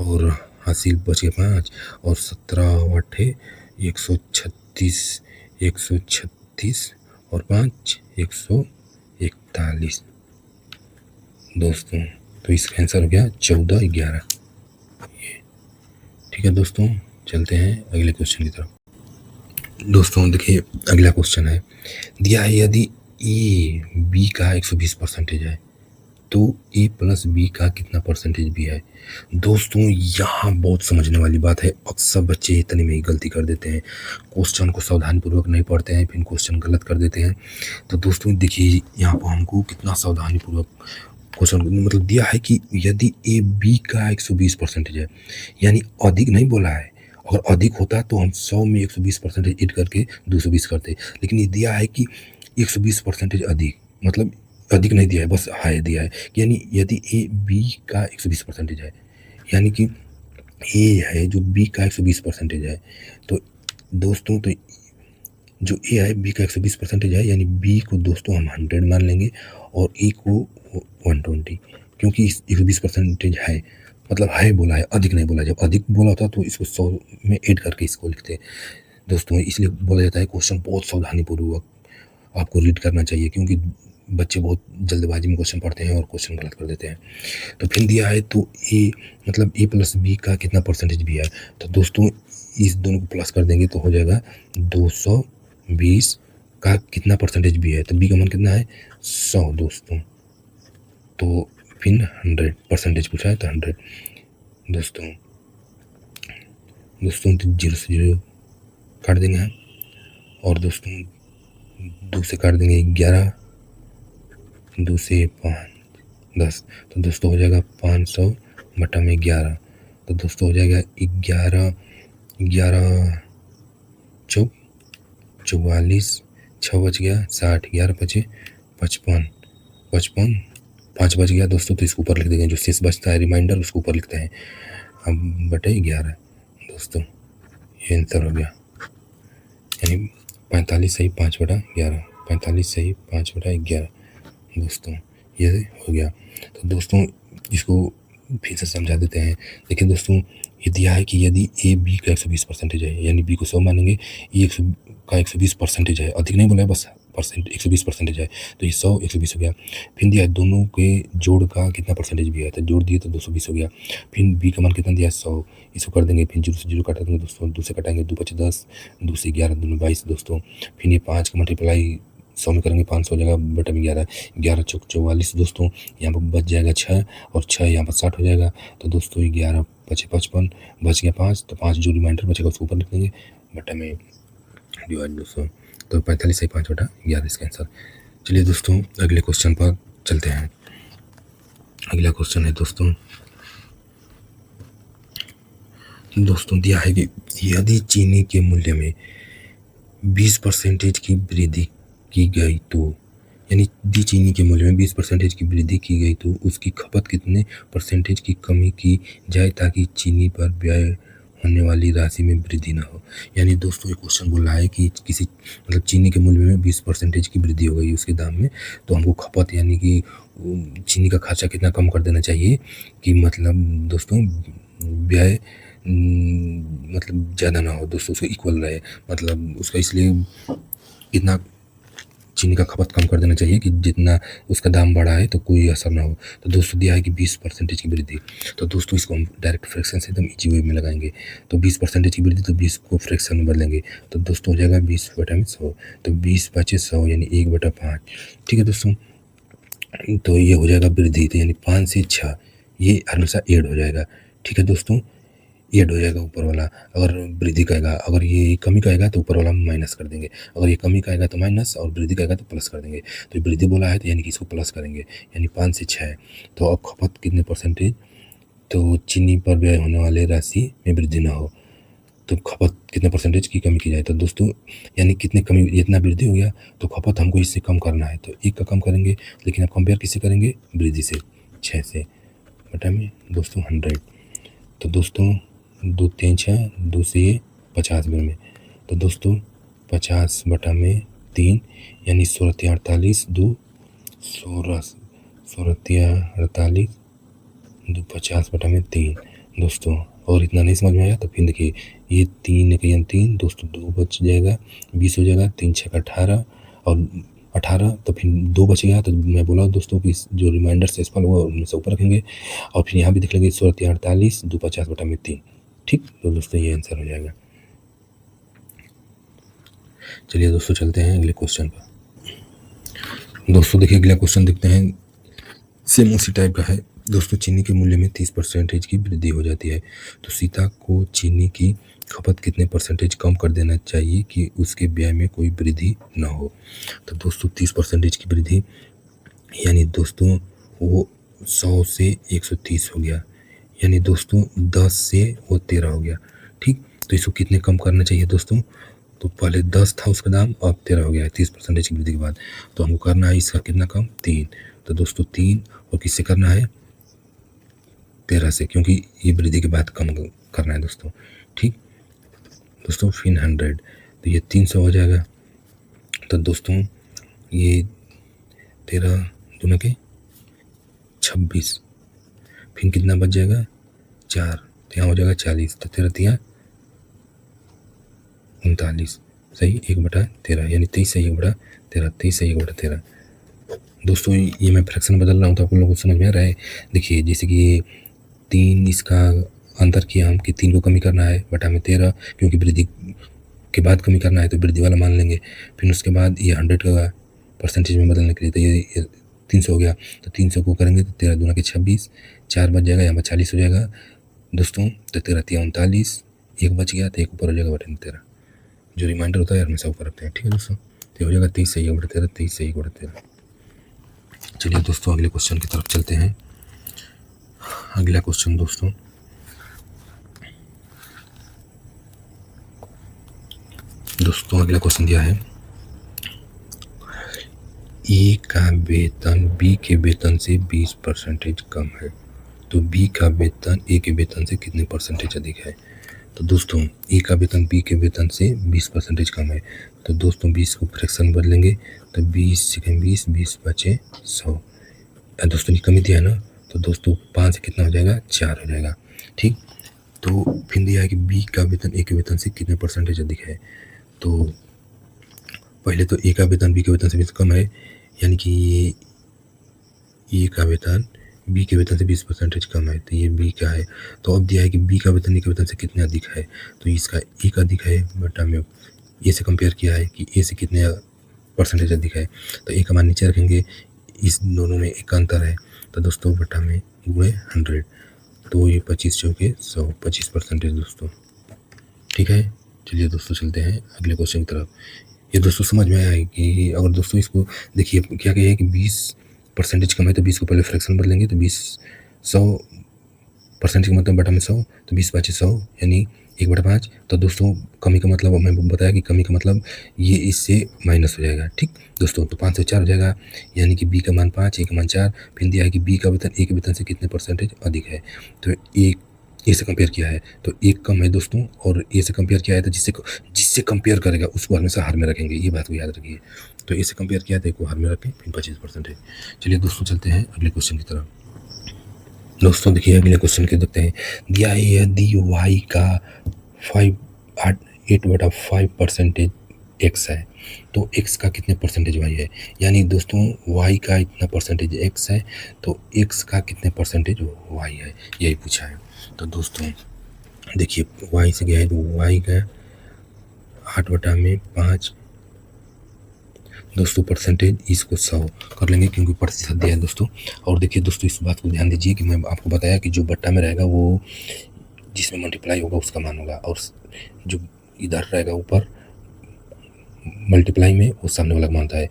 Speaker 1: और हासिल बच गया 5 और 17 8 136 136 और 5 141 दोस्तों। तो इसका आंसर हो गया 14 11। ठीक है दोस्तों, चलते हैं अगले क्वेश्चन की तरफ। दोस्तों देखिए अगला क्वेश्चन है, दिया है यदि ए बी का 120% है तो ए प्लस बी का कितना परसेंटेज भी है। दोस्तों यहाँ बहुत समझने वाली बात है, अक्सर बच्चे इतने में ही गलती कर देते हैं, क्वेश्चन को सावधानीपूर्वक नहीं पढ़ते हैं, फिर क्वेश्चन गलत कर देते हैं। तो दोस्तों देखिए यहाँ पर हमको कितना सावधानीपूर्वक क्वेश्चन मतलब दिया है कि यदि ए बी का 120% है, यानी अधिक नहीं बोला है। अगर अधिक होता तो हम 100 में 120% ऐड करके 220 करते, लेकिन ये दिया है कि 120% अधिक, मतलब अधिक नहीं दिया है, बस हाई दिया है। यानी यदि ए बी का 120% है, यानी कि ए है जो बी का 120% है, तो दोस्तों तो जो ए है बी का 120% है, यानी बी को दोस्तों हम 100 मान लेंगे और ए को 120, क्योंकि 120% है, मतलब है बोला है, अधिक नहीं बोला। जब अधिक बोला होता तो इसको 100 में ऐड करके इसको लिखते दोस्तों, इसलिए बोला जाता है क्वेश्चन बहुत सावधानीपूर्वक आपको रीड करना चाहिए, क्योंकि बच्चे बहुत जल्दबाजी में क्वेश्चन पढ़ते हैं और क्वेश्चन गलत कर देते हैं। तो फिर दिया है तो ए मतलब ए प्लस बी का कितना परसेंटेज भी है। तो दोस्तों इस दोनों को प्लस कर देंगे तो हो जाएगा 220 का कितना परसेंटेज भी है। तो बी का मान कितना है 100 दोस्तों, तो फिर 100% पूछा है तो 100 दोस्तों। तो 0 से 0 काट देंगे हम, और दोस्तों 2 से काट देंगे 11, 2 से 5 10, तो दोस्तों हो जाएगा 500 बटा में 11, तो दोस्तों हो जाएगा 11 11 चौक 44, 6 बच गया 60, 11 बचे 55, 55 5 बच गया दोस्तों, तो इसको ऊपर लिख देंगे, जो शेष बचता है रिमाइंडर उसको ऊपर लिखते हैं। अब बटे 11 दोस्तों, ये आंसर हो गया, यानी 45 सही 5/11, 45 सही 5/11 दोस्तों, ये हो गया। तो दोस्तों इसको फिर से समझा देते हैं। देखिए दोस्तों, ये दिया है कि यदि ए बी का 120% है, यानी बी को 100 मानेंगे, ए 100 का 120% है, अधिक नहीं बोला है, बस परसेंट 120% है, तो ये 100 120 हो गया। फिर दिया है दोनों के जोड़ का कितना परसेंटेज भी है, तो जोड़ दिए तो 220 हो गया। फिर बी का मान कितना दिया है 100, इसको कर देंगे, फिर 0 से 0 काट देंगे दोस्तों, 2 से कटाएंगे 2 5 10, 2 से 11 2 22 दोस्तों। फिर ये 5 का मल्टीप्लाई 100 में करेंगे 500 हो जाएगा बटे में 11, 11 चौक 44 दोस्तों, यहाँ पर बच जाएगा 6 और 6 यहाँ पर 60 हो जाएगा, तो दोस्तों 11 5 55 बच गया 5, तो 5 जो रिमाइंडर बचेगा उसको ऊपर लिख देंगे बटे में डिवाइड दोस्तों, तो 45 सही 5/11 इसका आंसर। चलिए दोस्तों अगले क्वेश्चन पर चलते हैं। अगला क्वेश्चन है दोस्तों दिया है कि यदि चीनी के मूल्य में 20% की वृद्धि की गई तो, यानी यदि चीनी के मूल्य में 20% की वृद्धि की गई तो उसकी खपत कितने % की कमी की जाए ताकि चीनी पर व्यय होने वाली राशि में वृद्धि न हो। यानी दोस्तों ये क्वेश्चन बोल रहा है कि किसी मतलब चीनी के मूल्य में 20% की वृद्धि हो गई उसके दाम में, तो हमको खपत यानी कि चीनी का खर्चा कितना कम कर देना चाहिए कि मतलब दोस्तों व्यय मतलब ज़्यादा ना हो दोस्तों, उसको इक्वल रहे, मतलब उसका इसलिए इतना चीनी का खपत कम कर देना चाहिए कि जितना उसका दाम बढ़ा है तो कोई असर ना हो। तो दोस्तों दिया है कि 20% की वृद्धि, तो दोस्तों इसको हम डायरेक्ट फ्रैक्शन से एकदम इजी वे में लगाएंगे, तो 20% की वृद्धि, तो 20 को फ्रैक्शन में बदलेंगे, तो दोस्तों हो जाएगा 20/100, तो 20 बचे 100 यानी 1/5, ठीक है दोस्तों। तो ये हो जाएगा वृद्धि, तो यानी 5 से 6 ये हमेशा ऐड हो जाएगा, ठीक है दोस्तों, ऐड हो जाएगा ऊपर वाला। अगर वृद्धि का आएगा, अगर ये कमी का आएगा तो ऊपर वाला माइनस कर देंगे, अगर ये कमी का आएगा तो माइनस और वृद्धि का आएगा तो प्लस कर देंगे। तो वृद्धि बोला है तो यानी कि इसको प्लस करेंगे, यानी 5 से 6। तो अब खपत कितने %, तो चीनी पर व्यय होने वाले राशि में वृद्धि ना हो तो खपत कितने % की कमी की जाए, तो दोस्तों यानी कितने कमी, इतना वृद्धि हो गया तो खपत हमको इससे कम करना है, तो 1 का कम करेंगे, लेकिन अब कंपेयर किससे करेंगे, वृद्धि से, 6 से बटा में दोस्तों 100, तो दोस्तों 2 3 6, 2 से 50 में, तो दोस्तों 50 बटा में 3 यानी 16 48 2 16 48 2 50 बटा में 3 दोस्तों। और इतना नहीं समझ में आया तो फिर देखिए ये 3 1 यानी 3 दोस्तों, 2 बच जाएगा 20 हो जाएगा, 3 6 का 18 और 18, तो फिर 2 बच गया, तो मैं बोला दोस्तों कि जो रिमाइंडर शेषफल हुआ उनमें से ऊपर रखेंगे, और फिर यहाँ भी देख लेंगे 16 48 2 50 बटा में 3, ठीक, तो दोस्तों ये आंसर हो जाएगा। चलिए दोस्तों चलते हैं अगले क्वेश्चन पर। दोस्तों देखिए अगला क्वेश्चन देखते हैं, सेम उसी टाइप का है दोस्तों। चीनी के मूल्य में 30% की वृद्धि हो जाती है तो सीता को चीनी की खपत कितने % कम कर देना चाहिए कि उसके व्यय में कोई वृद्धि न हो। तो दोस्तों 30% की वृद्धि यानी दोस्तों वो 100 से 130 हो गया, यानी दोस्तों 10 से वो 13 हो गया, ठीक। तो इसको कितने कम करना चाहिए दोस्तों, तो पहले 10 था उसका दाम, अब 13 हो गया है 30% की वृद्धि के बाद, तो हमको करना है इसका कितना कम, 3, तो दोस्तों 3 और किससे करना है, 13 से, क्योंकि ये वृद्धि के बाद कम करना है दोस्तों, ठीक दोस्तों। फिर 100, तो ये 300 हो जाएगा, तो दोस्तों ये 13 दूना के 26, फिर कितना बच जाएगा 4, तो यहाँ हो जाएगा 40, तो 13 3 39 सही 1/13, यानी 23 सही 1/13, 23 सही 1/13 दोस्तों। ये मैं फ्रैक्शन बदल रहा हूँ तो आप लोगों को समझ में आ रहा है। देखिए जैसे कि ये 3 इसका अंतर किया हम कि 3 को कमी करना है बटा में 13, क्योंकि वृद्धि के बाद कमी करना है तो वृद्धि वाला मान लेंगे। फिर उसके बाद ये 100 का % में बदलने के लिए, तो ये 300 हो गया, तो 300 को करेंगे तो 13 दूना के 26, 4 बच जाएगा, यहाँ पर 40 हो जाएगा दोस्तों, तो 13 3 39, 1 बच गया तो 1 ऊपर हो जाएगा बटे में 13, जो रिमाइंडर होता है हमेशा ऊपर रखते हैं, ठीक है दोस्तों। तो हो जाएगा 23 से 1 बटा 13, 23 से 1 बटा 13। चलिए दोस्तों अगले क्वेश्चन की तरफ चलते हैं। अगला क्वेश्चन दोस्तों अगला क्वेश्चन दिया है, ए का वेतन बी के वेतन से 20% कम है, तो बी का वेतन ए के वेतन से कितने परसेंटेज अधिक है। तो दोस्तों ए का वेतन बी के वेतन से 20% कम है, तो दोस्तों 20 को फ्रैक्शन बदलेंगे तो 20 सेकेंड 20, 20 बचे 100। दोस्तों की कमी दिया है ना, तो दोस्तों 5 से कितना हो जाएगा, 4 हो जाएगा। ठीक, तो फिर दिया है कि बी का वेतन ए के वेतन से कितने परसेंटेज अधिक है। तो पहले तो ए का वेतन बी के वेतन से 20 कम है, यानी कि ये ए का वेतन बी के वेतन से 20% कम है, तो ये बी का है। तो अब दिया है कि बी का वेतन ए के वेतन से कितने अधिक है, तो इसका एक अधिक है बटा में ए से कंपेयर किया है कि ए से कितने परसेंटेज अधिक है, तो ए का मान नीचे रखेंगे, इस दोनों में एक अंतर है, तो दोस्तों बटा में गुणे 100, तो ये 25 चौके 100, 25% दोस्तों। ठीक है, चलिए दोस्तों चलते हैं अगले क्वेश्चन की तरफ। ये दोस्तों समझ में आया कि अगर दोस्तों इसको देखिए क्या कहे कि 20% कम है, तो 20 को पहले फ्रैक्शन बदलेंगे तो 100% का मतलब बटा में 100, तो 20 बचे 100 यानी 1/5। तो दोस्तों कमी का मतलब मैं बताया कि कमी का मतलब ये इससे माइनस हो जाएगा। ठीक दोस्तों, तो 5 से 4 हो जाएगा, यानी कि बी का मान 5, ए का मान 4। फिर दिया है कि बी का वेतन ए के वेतन से कितने परसेंटेज अधिक है, तो एक ए से कंपेयर किया है तो एक कम है दोस्तों, और ए से कंपेयर किया है तो जिससे कंपेयर करेगा उसको हमेशा हर में रखेंगे, ये बात को याद रखिए। तो ए से कंपेयर किया तो एक को हर में रखें, फिर 25%। चलिए दोस्तों चलते हैं अगले क्वेश्चन की तरफ। दोस्तों देखिए अगले क्वेश्चन के देखते हैं, दिया है यदि वाई का 8/5% एक्स है, तो एक्स का कितने परसेंटेज वाई है। यानी दोस्तों वाई का इतना परसेंटेज एक्स है, तो एक्स का कितने परसेंटेज वाई है, यही पूछा है। तो दोस्तों देखिए वाई से गया है, तो वाई का 8/5 दोस्तों परसेंटेज, इसको 100 कर लेंगे क्योंकि प्रतिशत दिया है दोस्तों। और देखिए दोस्तों इस बात को ध्यान दीजिए कि मैं आपको बताया कि जो बट्टा में रहेगा वो जिसमें मल्टीप्लाई होगा उसका मान होगा, और जो इधर रहेगा ऊपर मल्टीप्लाई में वो सामने वाला मानता है।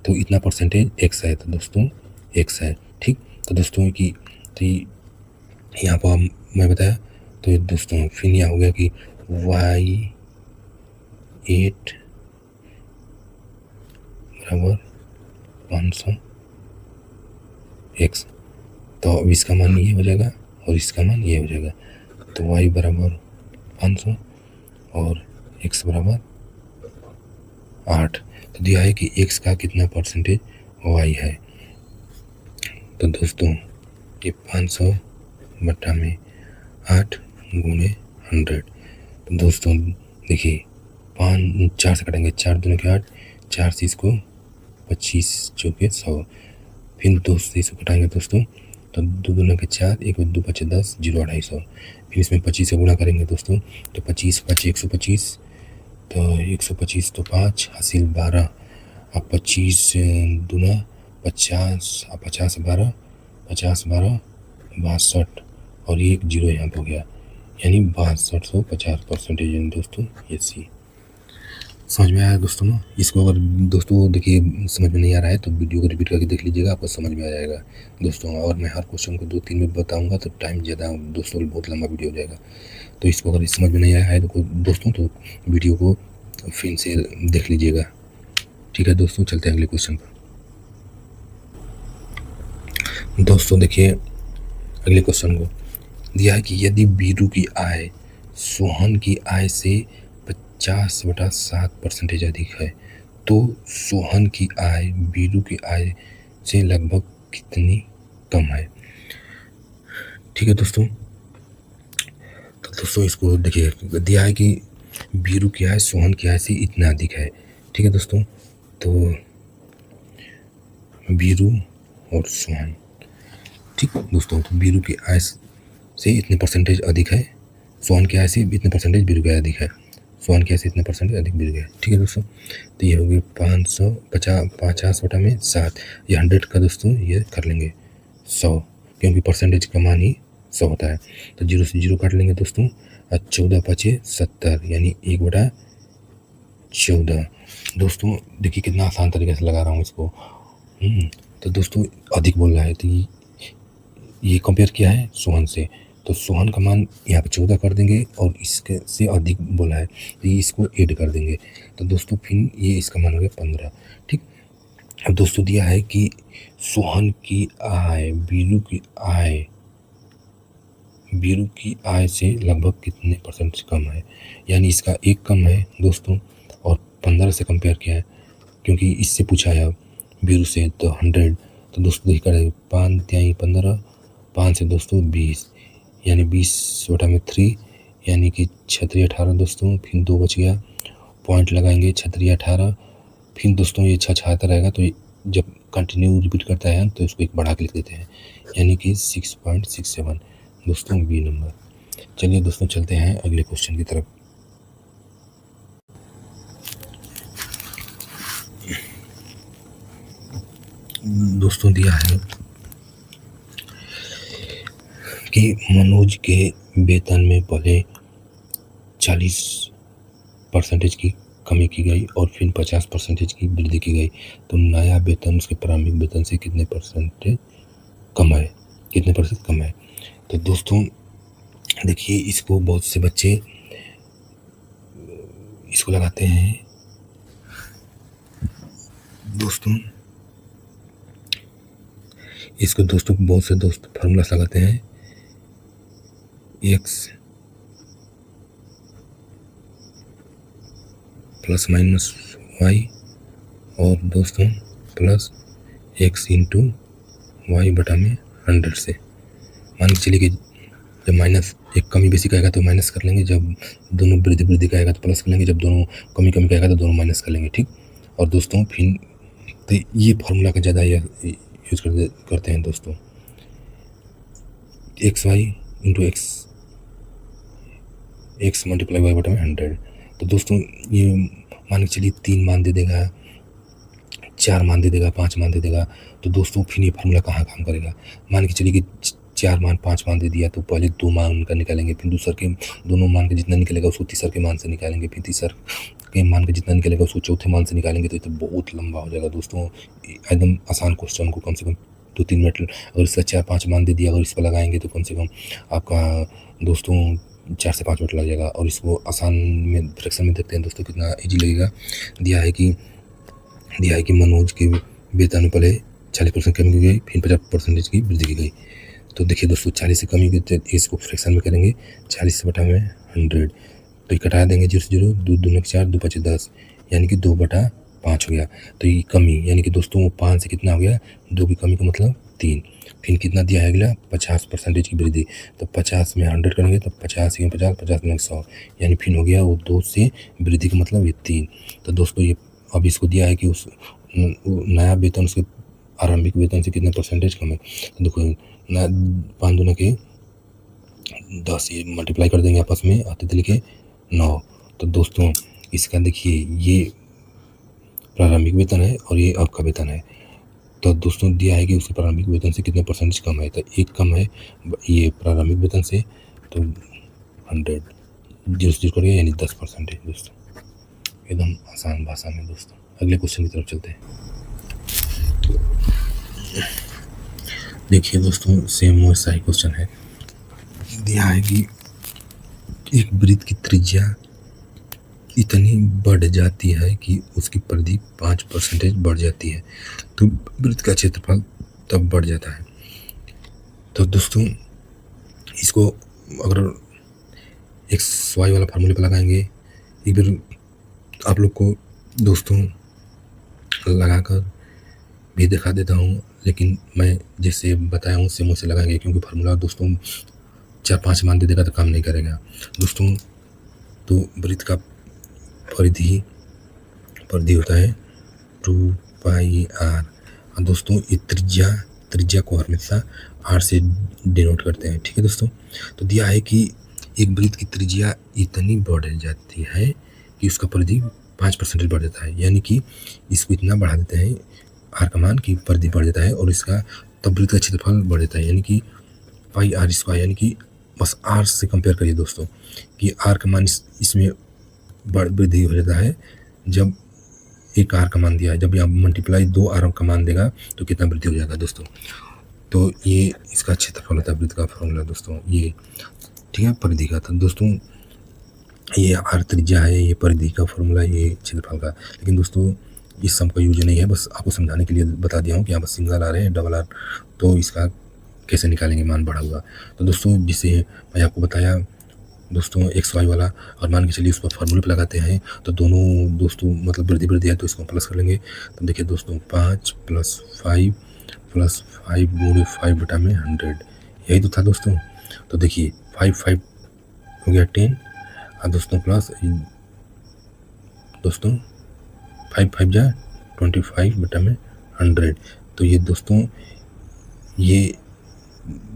Speaker 1: तो इतना परसेंटेज एक्स है, तो दोस्तों एक्स है। ठीक, तो दोस्तों की तो यहाँ पर मैं बताया, तो ये दोस्तों फिर यहाँ हो गया कि वाई 8 बराबर 500 एक्स, तो अब इसका मान ये हो जाएगा और इसका मान ये हो जाएगा, तो वाई बराबर 500 और एक्स बराबर 8। तो दिया है कि एक्स का कितना परसेंटेज वाई है, तो दोस्तों ये 500 बट्टा में 8 गुणे 100। तो दोस्तों देखिए 4 से कटेंगे, 4 दूनी के 8, 4 से इसको 25 चौके 100, फिर 2 से इसको कटाएंगे दोस्तों, तो 2 दूनी के 4, 1 2 बचे 10, 0 250। फिर इसमें 25 से गुणा करेंगे दोस्तों, तो 25 बचे 125, तो 125 तो 5 हासिल 12, अब 25 दूना 50, अब 50 12, 50 12 62, और ये 1 0 यहाँ पर हो गया, यानी 6250% दोस्तों ये सी। समझ में आया दोस्तों ना। इसको अगर दोस्तों देखिए समझ में नहीं आ रहा है तो वीडियो को रिपीट करके देख लीजिएगा, आपको समझ में आ जाएगा दोस्तों। और मैं हर क्वेश्चन को 2-3 में बताऊंगा तो टाइम ज़्यादा दोस्तों बहुत लंबा वीडियो हो जाएगा। तो इसको अगर समझ में नहीं आया है तो दोस्तों तो वीडियो को फिर से देख लीजिएगा। ठीक है दोस्तों, चलते हैं अगले क्वेश्चन पर। दोस्तों देखिए अगले क्वेश्चन को दिया है कि यदि बीरू की आय सोहन की आय से 50/7% अधिक है, तो सोहन की आय बीरू की आय से लगभग कितनी कम है। ठीक है दोस्तों, तो दोस्तों इसको देखिए दिया है कि बीरू की आय सोहन की आय से इतना अधिक है। ठीक है दोस्तों, तो बीरू और सोहन, ठीक दोस्तों, तो बीरू की आय से इतने परसेंटेज अधिक है, सोहन की आय से इतने परसेंटेज बीरू की आय अधिक है, सोहन की आय से इतने परसेंटेज अधिक बीरू की आय। ठीक है दोस्तों, तो ये हो गया 50 बटा में 7, ये 100 का दोस्तों ये कर लेंगे 100, क्योंकि परसेंटेज का मान ही 100 होता है। तो 0 से 0 काट लेंगे दोस्तों, और 14 बचे 70, यानी 1/14 14। दोस्तों देखिए कितना आसान तरीके से लगा रहा हूँ इसको। तो दोस्तों अधिक बोल रहा है, तो ये कंपेयर किया है सोहन से, तो सोहन का मान यहाँ पे 14 कर देंगे और इसके से अधिक बोला है तो ये इसको ऐड कर देंगे। तो दोस्तों फिर ये इसका मान हो गया 15। ठीक। अब दोस्तों दिया है कि सोहन की आय वीरू की आय से लगभग कितने परसेंट कम है, यानी इसका 1 कम है दोस्तों, और 15 से कंपेयर किया है क्योंकि इससे पूछा है वीरू से, तो 100। तो दोस्तों देखिए करें 5 त्याई 15, 5 से दोस्तों 20, यानी 20/3 यानी कि 18 दोस्तों, फिर 2 बच गया, पॉइंट लगाएंगे 18, फिर दोस्तों ये 76 रहेगा, तो जब कंटिन्यू रिपीट करता है तो इसको एक बढ़ा के लिख देते हैं, यानी कि 6.67 दोस्तों बी नंबर। चलिए दोस्तों चलते हैं अगले क्वेश्चन की तरफ। दोस्तों दिया है कि मनोज के वेतन में पहले 40% की कमी की गई और फिर 50% की वृद्धि की गई, तो नया वेतन उसके प्रारंभिक वेतन से कितने परसेंट कम है। तो दोस्तों देखिए इसको बहुत से बच्चे इसको लगाते हैं दोस्तों, इसको दोस्तों बहुत से दोस्त फार्मूला लगाते हैं, x प्लस माइनस y और दोस्तों प्लस x इंटू वाई बटा में 100 से। मान के चलिए कि जब माइनस एक कमी बेसी का आएगा तो माइनस कर लेंगे, जब दोनों वृद्धि का आएगा तो प्लस कर लेंगे, जब दोनों कमी का आएगा तो दोनों माइनस कर लेंगे। ठीक। और दोस्तों फिर तो ये फार्मूला का ज़्यादा यूज करते हैं दोस्तों, x y into x multiply y बटा में 100। तो दोस्तों ये मान के चलिए 3 मान दे देगा, 4 मान दे देगा, 5 मान दे देगा, तो दोस्तों फिर ये फार्मूला कहाँ काम करेगा। मान के चलिए कि 4 मान 5 मान दे दिया, तो पहले 2 मान का निकालेंगे, फिर दूसर के दोनों मान का जितना निकलेगा उसको तीसर के मान से निकालेंगे, फिर तीसर के मान का जितना निकलेगा उसको चौथे मान से निकालेंगे, तो ये तो बहुत लंबा हो जाएगा दोस्तों। एकदम आसान क्वेश्चन को कम से कम 2-3 मिनट, अगर इसका 4-5 मान दे दिया, अगर इस पर लगाएंगे तो कम से कम आपका दोस्तों 4 से 5 मिनट लग जाएगा। और इसको आसान में फ्रैक्शन में देखते हैं दोस्तों कितना ईजी लगेगा। दिया है कि मनोज के वेतन में पहले 40% कमी की गई, फिर 50% की वृद्धि की गई। तो देखिए दोस्तों 40 से कमी की तो इसको फ्रैक्शन में करेंगे, 40 से बटा में 100, तो ये कटा देंगे 0 से 0, 2 दूनी 4, 2 5 10, यानी कि 2/5 हो गया। तो ये कमी यानी कि दोस्तों 5 से कितना हो गया, 2 की कमी का मतलब 3। फिर कितना दिया है अगला 50% की वृद्धि, तो 50 में 100 करेंगे तो 50 में 50, 50 में 100, यानी फिर हो गया वो 2 से वृद्धि का मतलब ये 3। तो दोस्तों ये अब इसको दिया है कि उस नया वेतन उसके आरंभिक वेतन से कितने परसेंटेज कम है। तो देखो 5 दूना के 10, ये मल्टीप्लाई कर देंगे आपस में, आते लिखे 9। तो दोस्तों इसका देखिए ये प्रारंभिक वेतन है और ये आपका वेतन है। तो दोस्तों दिया है कि उसके प्रारंभिक वेतन से कितने परसेंटेज कम है, तो 1 कम है ये प्रारंभिक वेतन से, तो 100 0 से 0 कर गया, यानी 10% दोस्तों। एकदम आसान भाषा में दोस्तों अगले क्वेश्चन की तरफ चलते हैं। देखिए दोस्तों सेम वैसा ही क्वेश्चन है। दिया है कि एक वृत्त की त्रिज्या इतनी बढ़ जाती है कि उसकी परिधि 5% बढ़ जाती है, तो वृत्त का क्षेत्रफल तब बढ़ जाता है। तो दोस्तों इसको अगर एक्स वाई वाला फार्मूले पर लगाएंगे, एक बार आप लोग को दोस्तों लगाकर भी दिखा देता हूँ, लेकिन मैं जैसे बताया हूँ सेम वैसे लगाएंगे, क्योंकि फार्मूला दोस्तों 4-5 मान दे देगा तो काम नहीं करेगा दोस्तों। तो वृत्त का परिधि होता है 2πr। दोस्तों ये त्रिज्या को हमेशा r से डिनोट करते हैं। ठीक है दोस्तों। तो दिया है कि एक वृत्त की त्रिज्या इतनी बढ़ जाती है कि उसका परिधि 5% बढ़ जाता है, यानी कि इसको इतना बढ़ा देते हैं r का मान की परिधि बढ़ जाता है और इसका तब वृत्त का क्षेत्रफल बढ़ जाता है, यानी कि πr², यानी कि बस r से कंपेयर करिए दोस्तों कि r का मान इसमें वृद्धि हो जाता है जब एक आर का मान दिया है, जब यहाँ मल्टीप्लाई 2 आर का मान देगा तो कितना वृद्धि हो जाएगा दोस्तों। तो ये इसका क्षेत्रफल होता है वृत्त का फॉर्मूला दोस्तों, ये ठीक है परिधि का। तो दोस्तों ये आर त्रिज्या है, ये परिधि का फॉर्मूला, ये क्षेत्रफल का। लेकिन दोस्तों इस सम का यूज नहीं है, बस आपको समझाने के लिए बता दिया हूँ कि यहाँ पर सिंगल आर है, डबल आर, तो इसका कैसे निकालेंगे मान बढ़ा हुआ। तो दोस्तों जिसे मैं आपको बताया दोस्तों एक्स वाई वाला, और मान के चलिए उस पर फार्मूले पर लगाते हैं तो दोनों दोस्तों मतलब वृद्धि है तो इसको प्लस कर लेंगे। तो देखिए दोस्तों 5 + 5 + 5 गुणे 5/100, यही तो था दोस्तों। तो देखिए 5 हो गया 10, और दोस्तों प्लस दोस्तों 5 5 जा 25/100। तो ये दोस्तों ये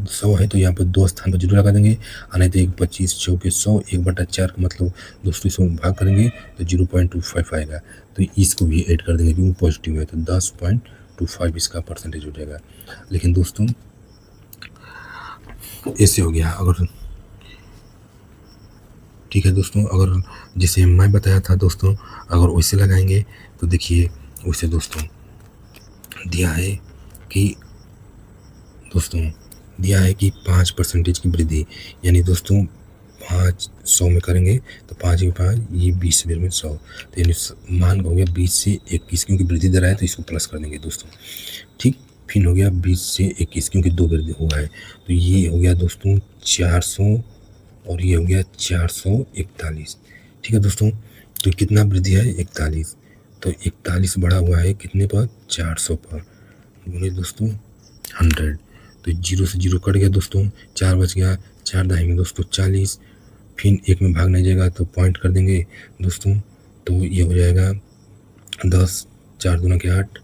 Speaker 1: 100 है, तो यहाँ पर 2 स्थान पर जरूर लगा देंगे, और नहीं तो 1 25 चौके 100 1/4 का मतलब दोस्तों इसको भाग करेंगे तो 0.25 आएगा। तो इसको भी ऐड कर देंगे क्योंकि पॉजिटिव है, तो 10.25 इसका परसेंटेज हो जाएगा। लेकिन दोस्तों ऐसे हो गया, अगर ठीक है दोस्तों, अगर जैसे मैं बताया था दोस्तों, अगर वैसे लगाएंगे तो देखिए वैसे दोस्तों दिया है कि दोस्तों दिया है कि 5% की वृद्धि, यानी दोस्तों 5 100 में करेंगे तो 5 के 5 ये 20 में 100, तो यानी मान हो गया 20 से 21, क्योंकि वृद्धि दर है तो इसको प्लस कर देंगे दोस्तों। ठीक, फिर हो गया 20 से 21 क्योंकि 2 वृद्धि हुआ है, तो ये हो गया दोस्तों 400 और ये हो गया 441। ठीक है दोस्तों, तो कितना वृद्धि है 41, तो 41 बढ़ा हुआ है कितने पर 400 पर, गुणे दोस्तों 100। तो 0 से 0 कट गया दोस्तों, 4 बच गया, 4 दाएं में दोस्तों 40, फिर 1 में भाग नहीं जाएगा तो पॉइंट कर देंगे दोस्तों, तो ये हो जाएगा 10, 4 दूना के 8,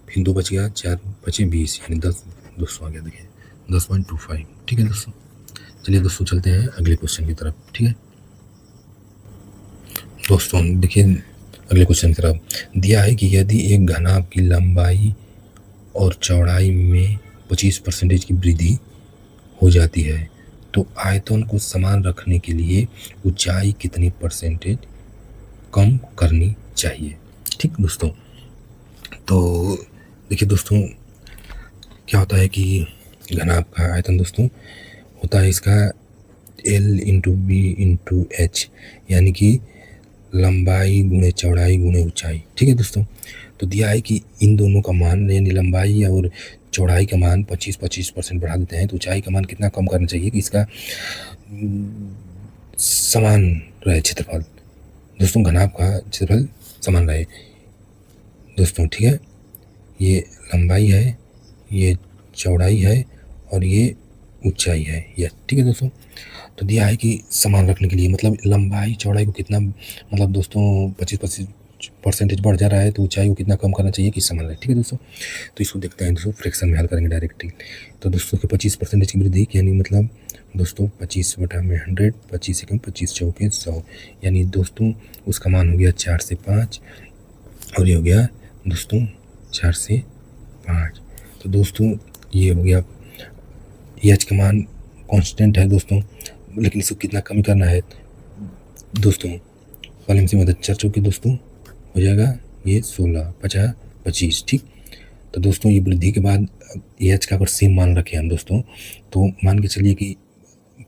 Speaker 1: फिर 2 बच गया, 4 बचे 20, यानी 10 दोस्तों आ गया, देखिए 10.25। ठीक है दोस्तों, चलिए दोस्तों चलते हैं अगले क्वेश्चन की तरफ। ठीक है दोस्तों, देखिए अगले क्वेश्चन की तरफ दिया है कि यदि एक घनाभ की लंबाई और चौड़ाई में 25% की वृद्धि हो जाती है तो आयतन को समान रखने के लिए ऊंचाई कितनी परसेंटेज कम करनी चाहिए। ठीक दोस्तों, तो देखिए दोस्तों क्या होता है कि घनाभ का आयतन दोस्तों होता है इसका L/B/H, यानी कि लंबाई गुणे चौड़ाई गुणे ऊंचाई। ठीक है दोस्तों, तो दिया है कि इन दोनों का मान यानी लंबाई और चौड़ाई का मान 25% बढ़ा देते हैं तो ऊंचाई का मान कितना कम करना चाहिए कि इसका समान रहे क्षेत्रफल। दोस्तों घनाभ का क्षेत्रफल समान रहे दोस्तों। ठीक है, ये लंबाई है, ये चौड़ाई है और ये ऊंचाई है ये। ठीक है दोस्तों, तो दिया है कि समान रखने के लिए मतलब लंबाई चौड़ाई को कितना मतलब दोस्तों 25% बढ़ जा रहा है तो ऊंचाई को कितना कम करना चाहिए कि समान रहे। ठीक है दोस्तों, तो इसको देखते हैं दोस्तों, फ्रैक्शन में हल करेंगे डायरेक्टली। तो दोस्तों के 25% की वृद्धि यानी मतलब दोस्तों 25/100, 25 से कम 25 चौके 100, यानी दोस्तों उसका मान हो गया 4 से 5 और ये हो गया दोस्तों 4 से 5। तो दोस्तों ये हो गया एच का मान कांस्टेंट है दोस्तों, लेकिन इसको कितना कम करना है दोस्तों, कॉलम से मदद 4 चौके दोस्तों हो जाएगा ये 16 50 25। ठीक, तो दोस्तों ये वृद्धि के बाद एच का अगर सेम मान रखें हम दोस्तों तो मान के चलिए कि